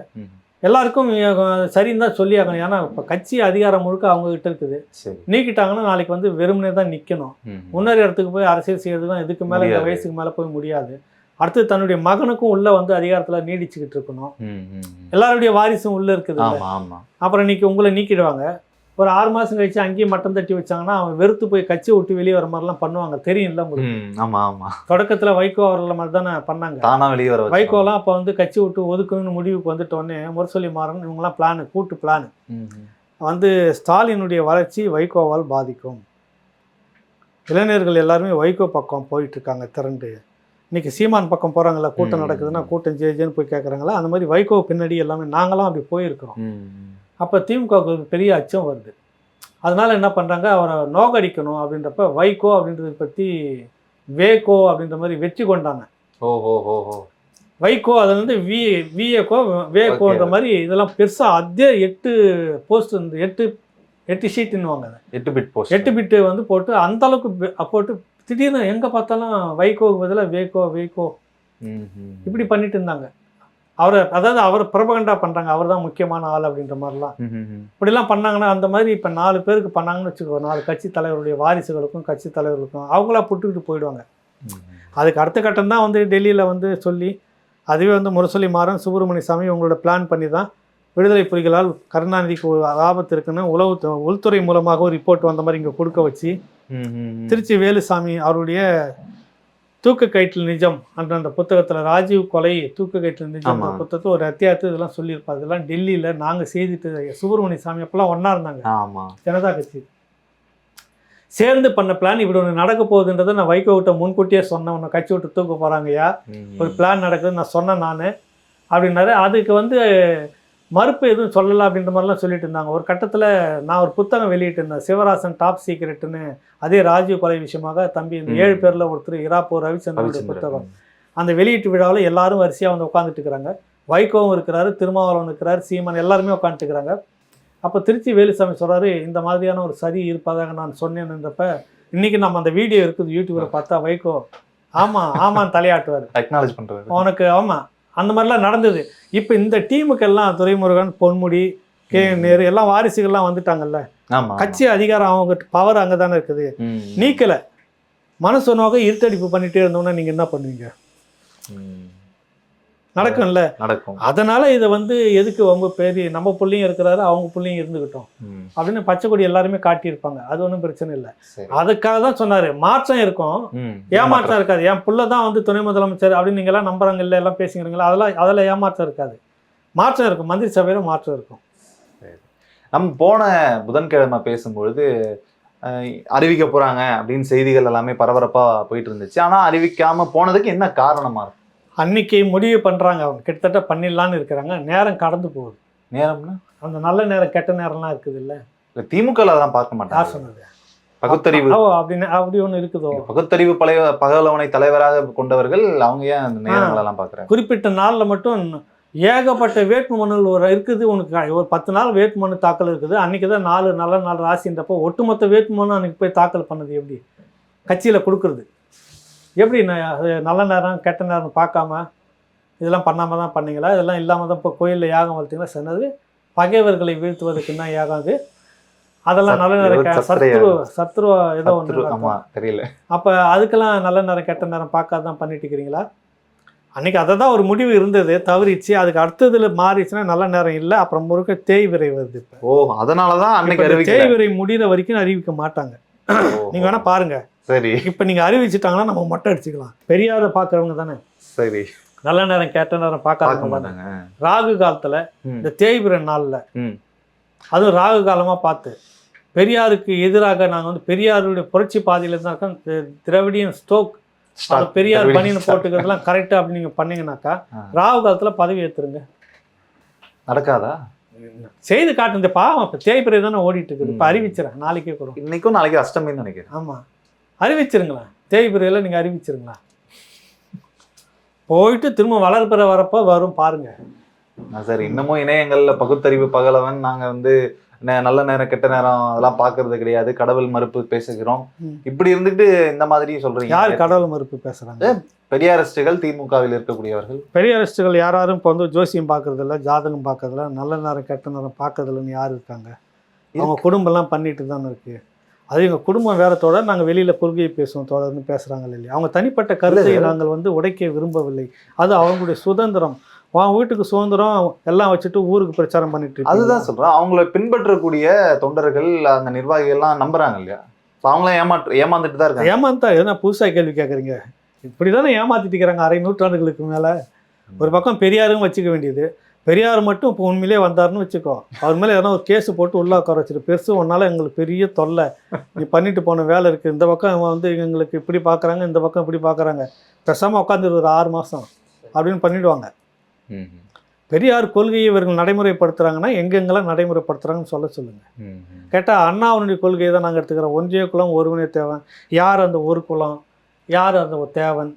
எல்லாருக்கும் சரின்னு தான் சொல்லி ஆகணும். ஏன்னா இப்போ கட்சி அதிகாரம் முழுக்க அவங்க கிட்ட இருக்குது. நீக்கிட்டாங்கன்னா நாளைக்கு வந்து வெறுமனே தான் நிற்கணும். முன்னேற இடத்துக்கு போய் அரசியல் செய்யறதுலாம் இதுக்கு மேலே இந்த வயசுக்கு மேலே போய் முடியாது. அடுத்து தன்னுடைய மகனுக்கும் உள்ள வந்து அதிகாரத்தில் நீடிச்சுக்கிட்டு இருக்கணும். எல்லாருடைய வாரிசும் உள்ள இருக்குது. அப்புறம் இன்னைக்கு உங்களை நீக்கிடுவாங்க. ஒரு 6 மாதம் கழிச்சு அங்கேயும் மட்டம் தட்டி வச்சாங்கன்னா அவன் வெறுத்து போய் கட்சியை விட்டு வெளியே வர மாதிரிலாம் பண்ணுவாங்க. தெரியும்ல உங்களுக்கு? தொடக்கத்தில் வைகோ அவர்கள் மாதிரி தானே பண்ணாங்க. வைகோலாம் அப்போ வந்து கட்சி விட்டு ஒதுக்கணும்னு முடிவுக்கு வந்துட்டோடனே முரசொலி மாறன் இவங்கெல்லாம் கூட்டு பிளான் வந்து ஸ்டாலினுடைய வளர்ச்சி வைகோவால் பாதிக்கும். இளைஞர்கள் எல்லாருமே வைகோ பக்கம் போயிட்டு இருக்காங்க திரண்டு. இன்னைக்கு சீமான் பக்கம் போகிறாங்களா, கூட்டம் நடக்குதுன்னா கூட்டம் ஜேஜேன்னு போய் கேட்குறாங்களா, அந்த மாதிரி வைகோ பின்னாடி எல்லாமே நாங்களாம் அப்படி போயிருக்கிறோம். அப்போ திமுகவுக்கு ஒரு பெரிய அச்சம் வருது. அதனால என்ன பண்ணுறாங்க, அவரை நோக்கடிக்கணும் அப்படின்றப்ப வைகோ அப்படின்றத பற்றி வேகோ அப்படின்ற மாதிரி வெற்றி கொண்டாங்க. வைகோ அது வந்து விஏகோ வேகோன்ற மாதிரி இதெல்லாம் பெருசாக அதே 8 போஸ்ட் இருந்து 8 ஷீட்டுன்னுவாங்க. 8 பிட்டு வந்து போட்டு அந்த அளவுக்கு போட்டு திடீர்னு எங்கே பார்த்தாலும் வைகோவுக்கு பதிலாக வேகோ இப்படி பண்ணிட்டு இருந்தாங்க. அவரை பிரபகண்டா பண்ணுறாங்க, அவர் தான் முக்கியமான ஆள் அப்படின்ற மாதிரிலாம். இப்படிலாம் பண்ணாங்கன்னா அந்த மாதிரி இப்போ 4 பேருக்கு பண்ணாங்கன்னு வச்சுக்கோ, 4 கட்சி தலைவருடைய வாரிசுகளுக்கும் கட்சி தலைவர்களுக்கும் அவங்களா புட்டுக்கிட்டு போயிடுவாங்க. அதுக்கு அடுத்த கட்டம் தான் வந்து டெல்லியில் வந்து சொல்லி அதுவே வந்து முரசொலி மாறன் சுப்பிரமணிய சாமி உங்களோட பிளான் பண்ணி தான் விடுதலை புலிகளால் கருணாநிதிக்கு ஒரு ஆபத்து இருக்குன்னு உள்துறை மூலமாக ஒரு ரிப்போர்ட் வந்த மாதிரி இங்கே கொடுக்க வச்சு திருச்சி வேலுசாமி அவருடைய தூக்கு கயிற்றில் நிஜம் அந்த புத்தகத்தில் ராஜீவ் கொலை தூக்கு கயிற்றில் நிஜம் புத்தகத்தை ஒரு அத்தியாயத்தை இதெல்லாம் சொல்லியிருப்பாரு. இதெல்லாம் டெல்லியில் நாங்கள் செய்துட்டு சுப்பிரமணிய சாமி அப்பெல்லாம் ஒன்றா இருந்தாங்க. ஜனதா கட்சி சேர்ந்து பண்ண பிளான் இப்படி ஒன்று நடக்க போகுதுன்றதை நான் வைகோ விட்ட முன்கூட்டியே சொன்னேன். உன்னை கட்சி விட்டு தூக்க போகிறாங்கய்யா, ஒரு பிளான் நடக்குது நான் சொன்னேன் நான் அப்படின்னாரு. அதுக்கு வந்து மறுப்பு எதுவும் சொல்லலை அப்படின்ற மாதிரிலாம் சொல்லிட்டு இருந்தாங்க. ஒரு கட்டத்தில் நான் ஒரு புத்தகம் வெளியிட்டு இருந்தேன், சிவராசன் டாப் சீக்ரெட்டுன்னு. அதே ராஜீவ் கொலை விஷயமாக தம்பி இந்த 7 பேரில் ஒருத்தர் இராப்போ ரவிச்சந்திரனுடைய புத்தகம். அந்த வெளியீட்டு விழாவில் எல்லாரும் வரிசையாக வந்து உட்காந்துட்டு இருக்கிறாங்க. வைகோவும் இருக்கிறாரு, திருமாவளவன் இருக்கிறார், சீமான் எல்லாருமே உட்காந்துட்டு இருக்கிறாங்க. அப்போ திருச்சி வேலுசாமி சொல்கிறாரு, இந்த மாதிரியான ஒரு சதி இருப்பதாக நான் சொன்னேன்றப்ப இன்றைக்கி நம்ம அந்த வீடியோ இருக்குது யூடியூப்பில் பார்த்தா வைகோ ஆமாம் தலையாட்டுவார், அக்னாலேஜ் பண்ணுறாரு உனக்கு. ஆமாம், அந்த மாதிரிலாம் நடந்தது. இப்போ இந்த டீமுக்கெல்லாம் துரைமுருகன், பொன்முடி, கே நேரு எல்லாம் வாரிசுகள்லாம் வந்துட்டாங்கல்ல. கட்சி அதிகாரம் அவங்க பவர் அங்கே தானே இருக்குது. நீக்கலை, மனசு நோக்க இருட்டடிப்பு பண்ணிகிட்டே இருந்தோம்னா நீங்கள் என்ன பண்ணுவீங்க? நடக்கும்ல, நடக்கும். அதனால இதை வந்து எதுக்கு அவங்க பெரிய நம்ம பிள்ளையும் இருக்கிறாரு அவங்க பிள்ளையும் இருந்துக்கிட்டோம் அப்படின்னு பச்சை கொடி எல்லாருமே காட்டியிருப்பாங்க. அது ஒன்றும் பிரச்சனை இல்லை. அதுக்காக தான் சொன்னாரு மாற்றம் இருக்கும், ஏமாற்றம் இருக்காது. என் புள்ள தான் வந்து துணை முதலமைச்சர் அப்படின்னு நீங்க எல்லாம் நம்புறாங்க இல்லை, எல்லாம் பேசுகிறீங்களா, அதெல்லாம் ஏமாற்றம் இருக்காது. மாற்றம் இருக்கும், மந்திரி சபையில மாற்றம் இருக்கும். நம்ம போன புதன்கிழமை பேசும்பொழுது அறிவிக்க போறாங்க அப்படின்னு செய்திகள் எல்லாமே பரபரப்பா போயிட்டு இருந்துச்சு. ஆனா அறிவிக்காம போனதுக்கு என்ன காரணமா இருக்கு? அன்னைக்கு முடிவு பண்ணுறாங்க, அவங்க கிட்டத்தட்ட பண்ணிடலான்னு இருக்கிறாங்க. நேரம் கடந்து போகுது. நேரம்னா அந்த நல்ல நேரம் கெட்ட நேரம்லாம் இருக்குது இல்லை. திமுக அதெல்லாம் பார்க்க மாட்டாங்க. சொன்னது பகுத்தறிவு அப்படின்னு அப்படி ஒன்று இருக்குதோ. பகுத்தறிவு பகலவனை தலைவராக கொண்டவர்கள் அவங்க ஏன் அந்த நேரங்களெல்லாம் பார்க்குறாங்க? குறிப்பிட்ட நாளில் மட்டும் ஏகப்பட்ட வேட்புமனுகள் ஒரு இருக்குது. உனக்கு ஒரு 10 நாள் வேட்புமனு தாக்கல் இருக்குது. அன்றைக்கி தான் 4 நல்ல நாள் ராசின்றப்போ ஒட்டுமொத்த வேட்புமனு அன்றைக்கி போய் தாக்கல் பண்ணது எப்படி? கட்சியில் கொடுக்குறது எப்படி? அது நல்ல நேரம் கெட்ட நேரம் பார்க்காம இதெல்லாம் பண்ணாமல் தான் பண்ணீங்களா? இதெல்லாம் இல்லாமல் தான் இப்போ கோயிலில் யாகம் வளர்த்தீங்களா? சொன்னது பகைவர்களை வீழ்த்துவதற்கு தான் யாகம் அது. அதெல்லாம் நல்ல நேரம் சத்ரு ஏதோ ஒன்று தெரியல. அப்போ அதுக்கெல்லாம் நல்ல நேரம் கெட்ட நேரம் பார்க்காத தான் பண்ணிட்டு இருக்கிறீங்களா? அன்னைக்கு அதை தான் ஒரு முடிவு இருந்தது, தவறிச்சு. அதுக்கு அடுத்ததுல மாறிச்சுன்னா நல்ல நேரம் இல்லை, அப்புறம் முழுக்க தேய்விரை வருது. இப்போ அதனாலதான் அன்னைக்கு தேய்விரை முடிகிற வரைக்கும் அறிவிக்க மாட்டாங்க. நீங்க வேணா பாருங்க. சரி, இப்போ நீங்க அறிவிச்சிட்டாங்கன்னா நம்ம மொட்டை அடிச்சுக்கலாம். பெரியாரை பார்க்குறவங்க தானே, சரி, நல்ல நேரம் கேட்ட நேரம் பார்க்காதவங்க தானே. ராகு காலத்துல இந்த தேய்பிரை நாள்ல அதுவும் ராகு காலமா பார்த்து பெரியாருக்கு எதிராக நாங்கள் வந்து பெரியாருடைய புரட்சி பாதையில தான் இருக்கோம். திராவிடியன் ஸ்டோக் பெரியார் பணின்னு போட்டுக்கிறதுலாம் கரெக்டா அப்படி நீங்க பண்ணீங்கன்னாக்கா ராகு காலத்துல பதவி ஏற்றுருங்க. நடக்காதா? செய்து காட்டு. இந்த பாவம் இப்போ தேய்பிரை தானே ஓடிட்டு இருக்குது. இப்போ அறிவிச்சிடறேன், நாளைக்கே கூட. இன்னைக்கும் நாளைக்கு அஷ்டமின்னு நினைக்கிறேன். ஆமா, அறிவிச்சிருங்களா? தேய்பிரையில நீங்க அறிவிச்சிருங்களா? போயிட்டு திரும்ப வளர்பிற வரப்போ வரும் பாருங்க. சார், இன்னமும் இணையங்கள்ல பகுத்தறிவு பகலவன், நாங்க வந்து நல்ல நேரம் கெட்ட நேரம் அதெல்லாம் பாக்குறது கிடையாது, கடவுள் மறுப்பு பேசுகிறோம், இப்படி இருந்துட்டு இந்த மாதிரி சொல்றீங்க. யார் கடவுள் மறுப்பு பேசுறாங்க? பெரியாரிஸ்டுகள், திமுகவில் இருக்கக்கூடியவர்கள். பெரியாரிஸ்டுகள் யாரும் இப்போ வந்து ஜோசியம் பார்க்கறதில்ல, ஜாதகம் பார்க்கறதில்ல, நல்ல நேரம் கெட்ட நேரம் பார்க்கறதில்லன்னு யார் இருக்காங்க? அவங்க குடும்பம்லாம் பண்ணிட்டு தானே இருக்கு. அது எங்கள் குடும்பம் வேறத்தோட நாங்கள் வெளியில் கொள்கையை பேசுவோம் தொடர்ந்து பேசுகிறாங்க இல்லையா. அவங்க தனிப்பட்ட கருத்தை நாங்கள் வந்து உடைக்க விரும்பவில்லை. அது அவங்களுடைய சுதந்திரம். அவங்க வீட்டுக்கு சுதந்திரம் எல்லாம் வச்சுட்டு ஊருக்கு பிரச்சாரம் பண்ணிட்டு இருக்கு. அதுதான் சொல்கிறேன், அவங்கள பின்பற்றக்கூடிய தொண்டர்கள் அந்த நிர்வாகிகள்லாம் நம்புறாங்க இல்லையா. அவங்களாம் ஏமாந்துட்டு தான் இருக்காங்க. ஏமாந்தா எதனா புதுசாக கேள்வி கேட்குறீங்க? இப்படி தானே ஏமாத்திட்டு இருக்கிறாங்க அரை நூற்றாண்டுகளுக்கு மேலே. ஒரு பக்கம் பெரியாரும் வச்சுக்க வேண்டியது. பெரியார் மட்டும் இப்போ உண்மையிலே வந்தாருன்னு வச்சுக்கோ, அவர் மேலே எதனா ஒரு கேஸு போட்டு உள்ளே உட்கார வச்சுட்டு, பெருசு ஒன்றால் எங்களுக்கு பெரிய தொல்லை, நீ பண்ணிட்டு போன வேலை இருக்குது, இந்த பக்கம் வந்து எங்களுக்கு இப்படி பார்க்குறாங்க, இந்த பக்கம் இப்படி பார்க்குறாங்க, பேசாமல் உட்காந்து ஒரு 6 மாதம் அப்படின்னு பண்ணிவிடுவாங்க. பெரியார் கொள்கையை இவர்கள் நடைமுறைப்படுத்துகிறாங்கன்னா எங்கெங்கெல்லாம் நடைமுறைப்படுத்துகிறாங்கன்னு சொல்லுங்கள். கேட்டால் அண்ணாவுடைய கொள்கையை தான் நாங்கள் எடுத்துக்கிறோம். ஒன்றிய குலம் ஒருவனே தேவன். யார் அந்த ஒரு குலம், யார் அந்த ஒரு தேவன்?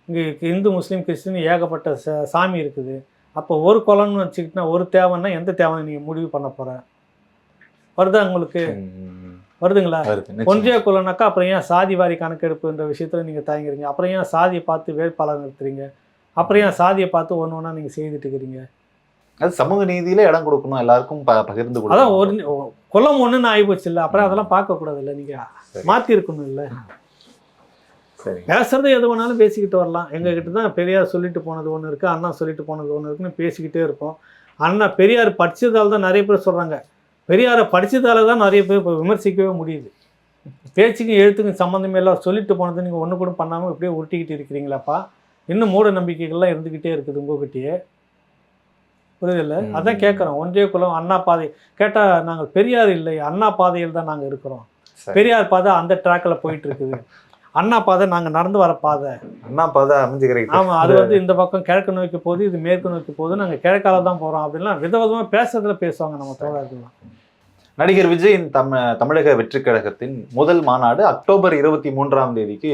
இங்கே இந்து முஸ்லீம் கிறிஸ்டின் ஏகப்பட்ட சாமி இருக்குது. அப்போ ஒரு குலம்னு வச்சுக்கிட்டா ஒரு தேவைன்னா எந்த தேவைன்னு நீங்கள் முடிவு பண்ண போகிற? வருதா உங்களுக்கு? வருதுங்களா? ஒன்றிய குலம்னாக்கா அப்புறம் ஏன் சாதி வாரி கணக்கெடுப்புன்ற விஷயத்தில் நீங்கள் தயங்குறீங்க? அப்புறம் ஏன் சாதியை பார்த்து வேட்பாளர் நிறுத்துறீங்க? அப்புறம் ஏன் சாதியை பார்த்து ஒன்று ஒன்றா நீங்கள் செய்துட்டு இருக்கிறீங்க? அது சமூக நீதியில இடம் கொடுக்கணும், எல்லாருக்கும் பகிர்ந்து கொடுக்கணும். அதான் ஒரு குலம் ஒன்றுன்னு ஆகிப்போச்சு இல்லை. அப்புறம் அதெல்லாம் பார்க்கக்கூடாது இல்லை, நீங்கள் மாற்றி இருக்கணும் இல்லை. பேசுறது எது வேணாலும் பேசிக்கிட்டு வரலாம். எங்ககிட்ட தான் பெரியார் சொல்லிட்டு போனது ஒன்று இருக்குது, அண்ணா சொல்லிட்டு போனது ஒன்று இருக்குன்னு பேசிக்கிட்டே இருப்போம். அண்ணா பெரியார் படித்ததால் தான் நிறைய பேர் சொல்கிறாங்க. பெரியாரை படித்ததால தான் நிறைய பேர் இப்போ விமர்சிக்கவே முடியுது. பேச்சுக்கும் எழுத்துக்கும் சம்மந்தமே எல்லாம் சொல்லிட்டு போனது நீங்கள் ஒன்று கூட பண்ணாமல் இப்படியே உருட்டிக்கிட்டு இருக்கிறீங்களாப்பா. இன்னும் மூட நம்பிக்கைகள்லாம் இருந்துக்கிட்டே இருக்குது உங்ககிட்டயே. புரியுதில்லை? அதான் கேட்குறோம். ஒன்றிய குலம் அண்ணா பாதை கேட்டால் நாங்கள் பெரியார் இல்லை, அண்ணா பாதையில் தான் நாங்கள் இருக்கிறோம். பெரியார் பாதை அந்த ட்ராக்கில் போயிட்டு இருக்குது. அண்ணா பாதை நாங்கள் நடந்து வர பாதை. அண்ணா பாதை அமைஞ்சுக்கிறீங்க. ஆமாம், அது வந்து இந்த பக்கம் கிழக்கு நோக்கி போகுது, இது மேற்கு நோக்கி போகுது, நாங்கள் கிழக்கால தான் போகிறோம் அப்படின்லாம் விதவிதமாக பேசுறதுல பேசுவாங்க நம்ம தோழர்கள்லாம். நடிகர் விஜயின் தமிழக வெற்றிக் கழகத்தின் முதல் மாநாடு அக்டோபர் 23ஆம் தேதிக்கு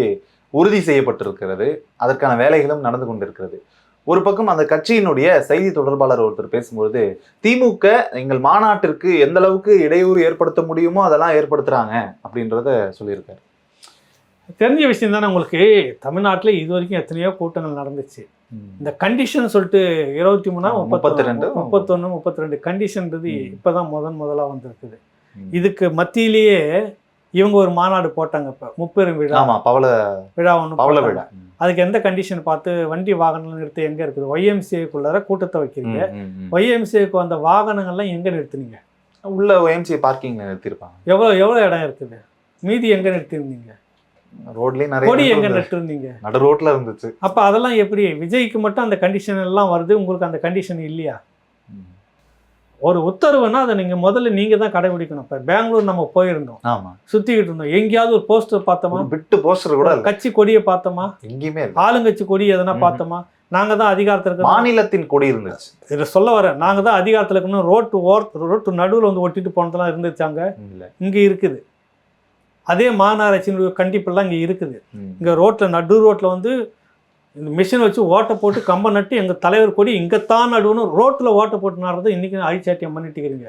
உறுதி செய்யப்பட்டிருக்கிறது. அதற்கான வேலைகளும் நடந்து கொண்டிருக்கிறது. ஒரு பக்கம் அந்த கட்சியினுடைய செய்தி தொடர்பாளர் ஒருத்தர் பேசும்போது, திமுக எங்கள் மாநாட்டிற்கு எந்த அளவுக்கு இடையூறு ஏற்படுத்த முடியுமோ அதெல்லாம் ஏற்படுத்துறாங்க அப்படின்றத சொல்லியிருக்காரு. தெரிஞ்ச விஷயம் தானே உங்களுக்கு. தமிழ்நாட்டில் இது வரைக்கும் எத்தனையோ கூட்டங்கள் நடந்துச்சு. இந்த கண்டிஷன் சொல்லிட்டு 23, 32, 31, 32 கண்டிஷன்றது இப்போதான் முதலாக வந்திருக்குது. இதுக்கு மத்தியிலேயே இவங்க ஒரு மாநாடு போட்டாங்க. இப்போ முப்பெரும் விழா, விழா ஒன்று. அதுக்கு எந்த கண்டிஷன் பார்த்து வண்டி வாகனங்கள் நிறுத்த எங்கே இருக்குது? YMCAக்குள்ளார கூட்டத்தை வைக்கிறீங்க. YMCAக்கு அந்த வாகனங்கள்லாம் எங்கே நிறுத்துனீங்க? உள்ள YMCA பார்க்கிங் நிறுத்திருப்பாங்க. எவ்வளோ இடம் இருக்குது? மீதி எங்கே நிறுத்திருந்தீங்க? ரோட்லயும் நிறைய கொடி எங்க நட்டிருந்தீங்க? நடு ரோட்ல இருந்துச்சு. அப்ப அதெல்லாம் எப்படி? விஜய்க்கு மட்டும் அந்த கண்டிஷன் எல்லாம் வருது, உங்களுக்கு அந்த கண்டிஷன் இல்லையா? ஒரு உத்தரவுன்னா அதை நீங்க முதல்ல நீங்க தான் கடைபிடிக்கணும். இப்ப பெங்களூர் நம்ம போயிருந்தோம், ஆமா, சுத்திக்கிட்டு இருந்தோம். எங்கேயாவது ஒரு போஸ்டர் பார்த்தோமா? பிட்டு போஸ்டர் கூட கட்சி கொடியை பார்த்தோமா? எங்கேயுமே ஆளுங்கட்சி கொடி எதனா பார்த்தோமா? நாங்க தான் அதிகாரத்துல இருக்க, மாநிலத்தின் கொடி இருந்துச்சு. இதை சொல்ல வரேன், நாங்க தான் அதிகாரத்துல இருக்கணும். ரோட்டு நடுவில் வந்து ஒட்டிட்டு போனதெல்லாம் இருந்துச்சாங்க? இங்க இருக்குது. அதே மாநகராட்சியினுடைய கண்டிப்பெல்லாம் இங்கே இருக்குது. இங்கே ரோட்டில் நடு ரோட்டில் வந்து இந்த மிஷின் வச்சு ஓட்டை போட்டு கம்பை நட்டு எங்கள் தலைவர் கொடி இங்கேத்தான் நடுவுன்னு ரோட்டில் ஓட்டை போட்டு நடுறது இன்றைக்கி அழிச்சாட்டியம் பண்ணிட்டு இருக்கிறீங்க.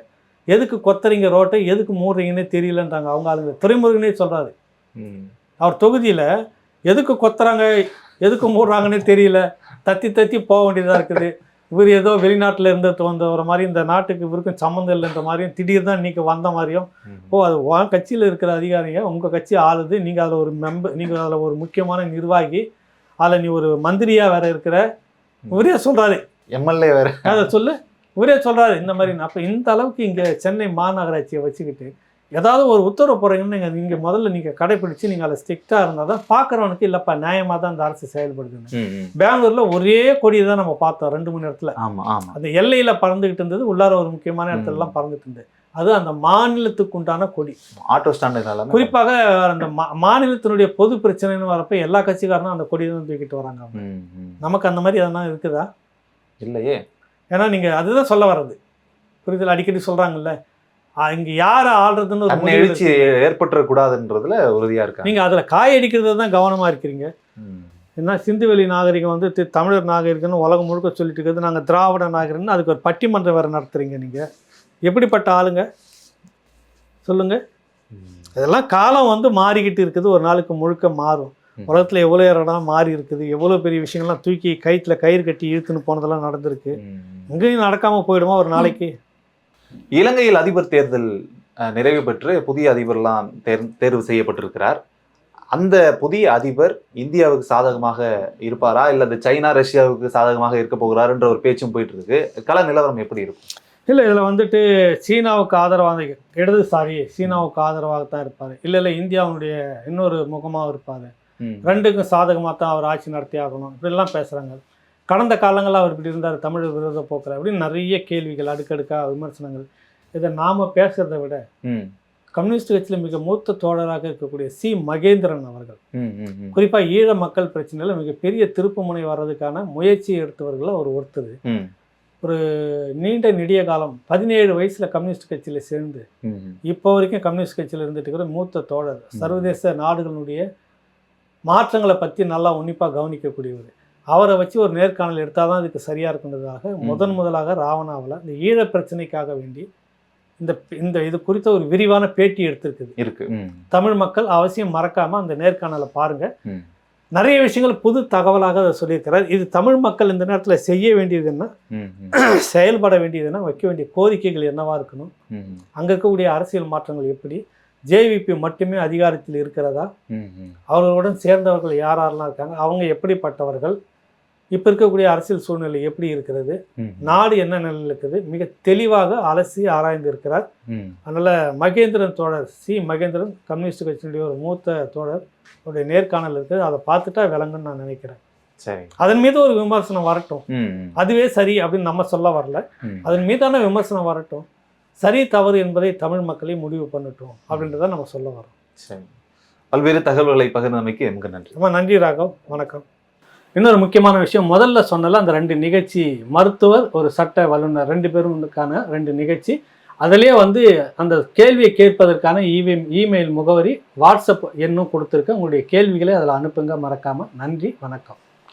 எதுக்கு கொத்துறீங்க ரோட்டை, எதுக்கு மூடுறீங்கன்னே தெரியலன்றாங்க அவங்க ஆளுங்க. துறைமுருகனே சொல்கிறாரு, அவர் தொகுதியில் எதுக்கு கொத்துறாங்க எதுக்கு மூடுறாங்கன்னே தெரியல, தத்தி போக வேண்டியதாக இருக்குது. இவர் ஏதோ வெளிநாட்டில் இருந்து வந்தவர மாதிரி, இந்த நாட்டுக்கு இவருக்கும் சம்மந்தம் இல்லைன்ற மாதிரியும், திடீர் தான் இன்றைக்கி வந்த மாதிரியும். அது கட்சியில் இருக்கிற அதிகாரிங்க உங்கள் கட்சி ஆளுது, நீங்கள் அதில் ஒரு மெம்பர், நீங்கள் அதில் ஒரு முக்கியமான நிர்வாகி, அதில் நீ ஒரு மந்திரியாக வேறு இருக்கிற, இவரே சொல்றாரு, எம்எல்ஏ வேற அதை சொல்லு, இவரே சொல்றாரு இந்த மாதிரி. அப்போ இந்த அளவுக்கு இங்கே சென்னை மாநகராட்சியை வச்சுக்கிட்டு ஏதாவது ஒரு உத்தரவு போகிறீங்கன்னு நீங்கள் முதல்ல நீங்கள் கடைப்பிடிச்சு நீங்கள் அதில் ஸ்ட்ரிக்டாக இருந்தால் தான் பார்க்குறவனுக்கு இல்லைப்பா நியாயமாக தான் அந்த அரசு செயல்படுதுன்னு. பெங்களூரில் ஒரே கொடியை தான் நம்ம பார்த்தோம் 2 மணி நேரத்தில். அந்த எல்லையில் பறந்துக்கிட்டு இருந்தது, உள்ளார ஒரு முக்கியமான இடத்துலலாம் பறந்துட்டு இருந்தது. அது அந்த மாநிலத்துக்கு உண்டான கொடி. ஆட்டோ ஸ்டாண்டு குறிப்பாக அந்த மாநிலத்தினுடைய பொது பிரச்சனைன்னு வரப்ப எல்லா கட்சிக்காரனும் அந்த கொடியை தான் தூக்கிட்டு வராங்க. நமக்கு அந்த மாதிரி எதனா இருக்குதா? இல்லையே. ஏன்னா நீங்கள் அதுதான் சொல்ல வர்றது, புரிதல் அடிக்கடி சொல்கிறாங்கல்ல, இங்கே யாரை ஆள்றதுன்னு ஒரு எழுச்சி ஏற்பட்டுறக்கூடாதுன்றதுல உறுதியாக இருக்கு. நீங்கள் அதில் காய் அடிக்கிறது தான் கவனமாக இருக்கிறீங்க. ஏன்னா சிந்துவெளி நாகரிகம் வந்து தமிழர் நாகரிகம்னு உலகம் முழுக்க சொல்லிட்டு இருக்கிறது, நாங்கள் திராவிட நாகரிகம்னு அதுக்கு ஒரு பட்டிமன்றம் வேறு நடத்துகிறீங்க. நீங்கள் எப்படிப்பட்ட ஆளுங்க சொல்லுங்கள்? இதெல்லாம் காலம் வந்து மாறிக்கிட்டு இருக்குது, ஒரு நாளுக்கு முழுக்க மாறும். உலகத்தில் எவ்வளோ இடம் மாறி இருக்குது, எவ்வளோ பெரிய விஷயங்கள்லாம் தூக்கி கயிறு கட்டி இழுத்துன்னு போனதெல்லாம் நடந்திருக்கு. இங்கேயும் நடக்காமல் போயிடுமா ஒரு நாளைக்கு? இலங்கையில் அதிபர் தேர்தல் நிறைவு பெற்று புதிய அதிபர்லாம் தேர்வு செய்யப்பட்டிருக்கிறார். அந்த புதிய அதிபர் இந்தியாவுக்கு சாதகமாக இருப்பாரா, இல்லை இந்த சைனா ரஷ்யாவுக்கு சாதகமாக இருக்க போகிறாருன்ற ஒரு பேச்சும் போயிட்டு இருக்கு. கள நிலவரம் எப்படி இருக்கும்? இல்லை, இதில் வந்துட்டு சீனாவுக்கு ஆதரவாக சீனாவுக்கு ஆதரவாகத்தான் இருப்பார். இல்லை இந்தியாவுடைய இன்னொரு முகமாக இருப்பார். ரெண்டுக்கும் சாதகமாக தான் அவர் ஆட்சி நடத்தி ஆகணும், இப்படிலாம் பேசுகிறாங்க. கடந்த காலங்களில் அவர் இப்படி இருந்தார், தமிழ் விரோத போக்குற அப்படின்னு நிறைய கேள்விகள், அடுக்கடுக்காக விமர்சனங்கள். இதை நாம் பேசுகிறத விட கம்யூனிஸ்ட் கட்சியில் மிக மூத்த தோழராக இருக்கக்கூடிய சி மகேந்திரன் அவர்கள், குறிப்பாக ஈழ மக்கள் பிரச்சனையில் மிகப்பெரிய திருப்பு முனை வர்றதுக்கான முயற்சியை எடுத்தவர்கள் அவர் ஒருத்தர். ஒரு நீண்ட நெடிய காலம் 17 வயசில் கம்யூனிஸ்ட் கட்சியில் சேர்ந்து இப்போ வரைக்கும் கம்யூனிஸ்ட் கட்சியில் இருந்துட்டு இருக்கிற மூத்த தோழர், சர்வதேச நாடுகளுடைய மாற்றங்களை பற்றி நல்லா உன்னிப்பாக கவனிக்கக்கூடியவர். அவரை வச்சு ஒரு நேர்காணல் எடுத்தால் தான் இதுக்கு சரியாக இருக்குன்றதாக முதலாக ராவணாவில் இந்த ஈழ பிரச்சனைக்காக வேண்டி இந்த இது குறித்த ஒரு விரிவான பேட்டி எடுத்திருக்கு. தமிழ் மக்கள் அவசியம் மறக்காமல் அந்த நேர்காணலை பாருங்கள். நிறைய விஷயங்கள் புது தகவலாக அதை சொல்லியிருக்கிறார். இது தமிழ் மக்கள் இந்த நேரத்தில் செய்ய வேண்டியதுன்னா, செயல்பட வேண்டியதுன்னா, வைக்க வேண்டிய கோரிக்கைகள் என்னவா இருக்கணும், அங்கே இருக்கக்கூடிய அரசியல் மாற்றங்கள் எப்படி, ஜேவிபி மட்டுமே அதிகாரத்தில் இருக்கிறதா, அவர்களுடன் சேர்ந்தவர்கள் யாரெல்லாம் இருக்காங்க, அவங்க எப்படிப்பட்டவர்கள், இப்போ இருக்கக்கூடிய அரசியல் சூழ்நிலை எப்படி இருக்கிறது, நாடு என்ன நிலையில் இருக்குது, மிக தெளிவாக அலசி ஆராய்ந்து இருக்கிறார். அதனால் மகேந்திரன் தோழர் சி மகேந்திரன் கம்யூனிஸ்ட் கட்சியினுடைய ஒரு மூத்த தோழர் அவருடைய நேர்காணல் இருக்குது. அதை பார்த்துட்டா விளங்குன்னு நான் நினைக்கிறேன். சரி, அதன் மீது ஒரு விமர்சனம் வரட்டும், அதுவே சரி அப்படின்னு நம்ம சொல்ல வரல, அதன் மீதான விமர்சனம் வரட்டும், சரி தவறு என்பதை தமிழ் மக்களை முடிவு பண்ணட்டும் அப்படின்றத நம்ம சொல்ல வரோம். சரி, பல்வேறு தகவல்களை பகிர்ந்தமைக்கு எங்களுக்கு நன்றி. ரொம்ப நன்றி ராகவ், வணக்கம். இன்னொரு முக்கியமான விஷயம், முதல்ல சொன்னல அந்த 2 நிகழ்ச்சி, மருத்துவர் ஒரு சட்ட வல்லுநர் 2 பேருக்கான 2 நிகழ்ச்சி, அதிலே வந்து அந்த கேள்வியை கேட்பதற்கான இமெயில் முகவரி, வாட்ஸ்அப் எண்ணும் கொடுத்துருக்கேன். உங்களுடைய கேள்விகளை அதில் அனுப்புங்க மறக்காமல். நன்றி, வணக்கம்.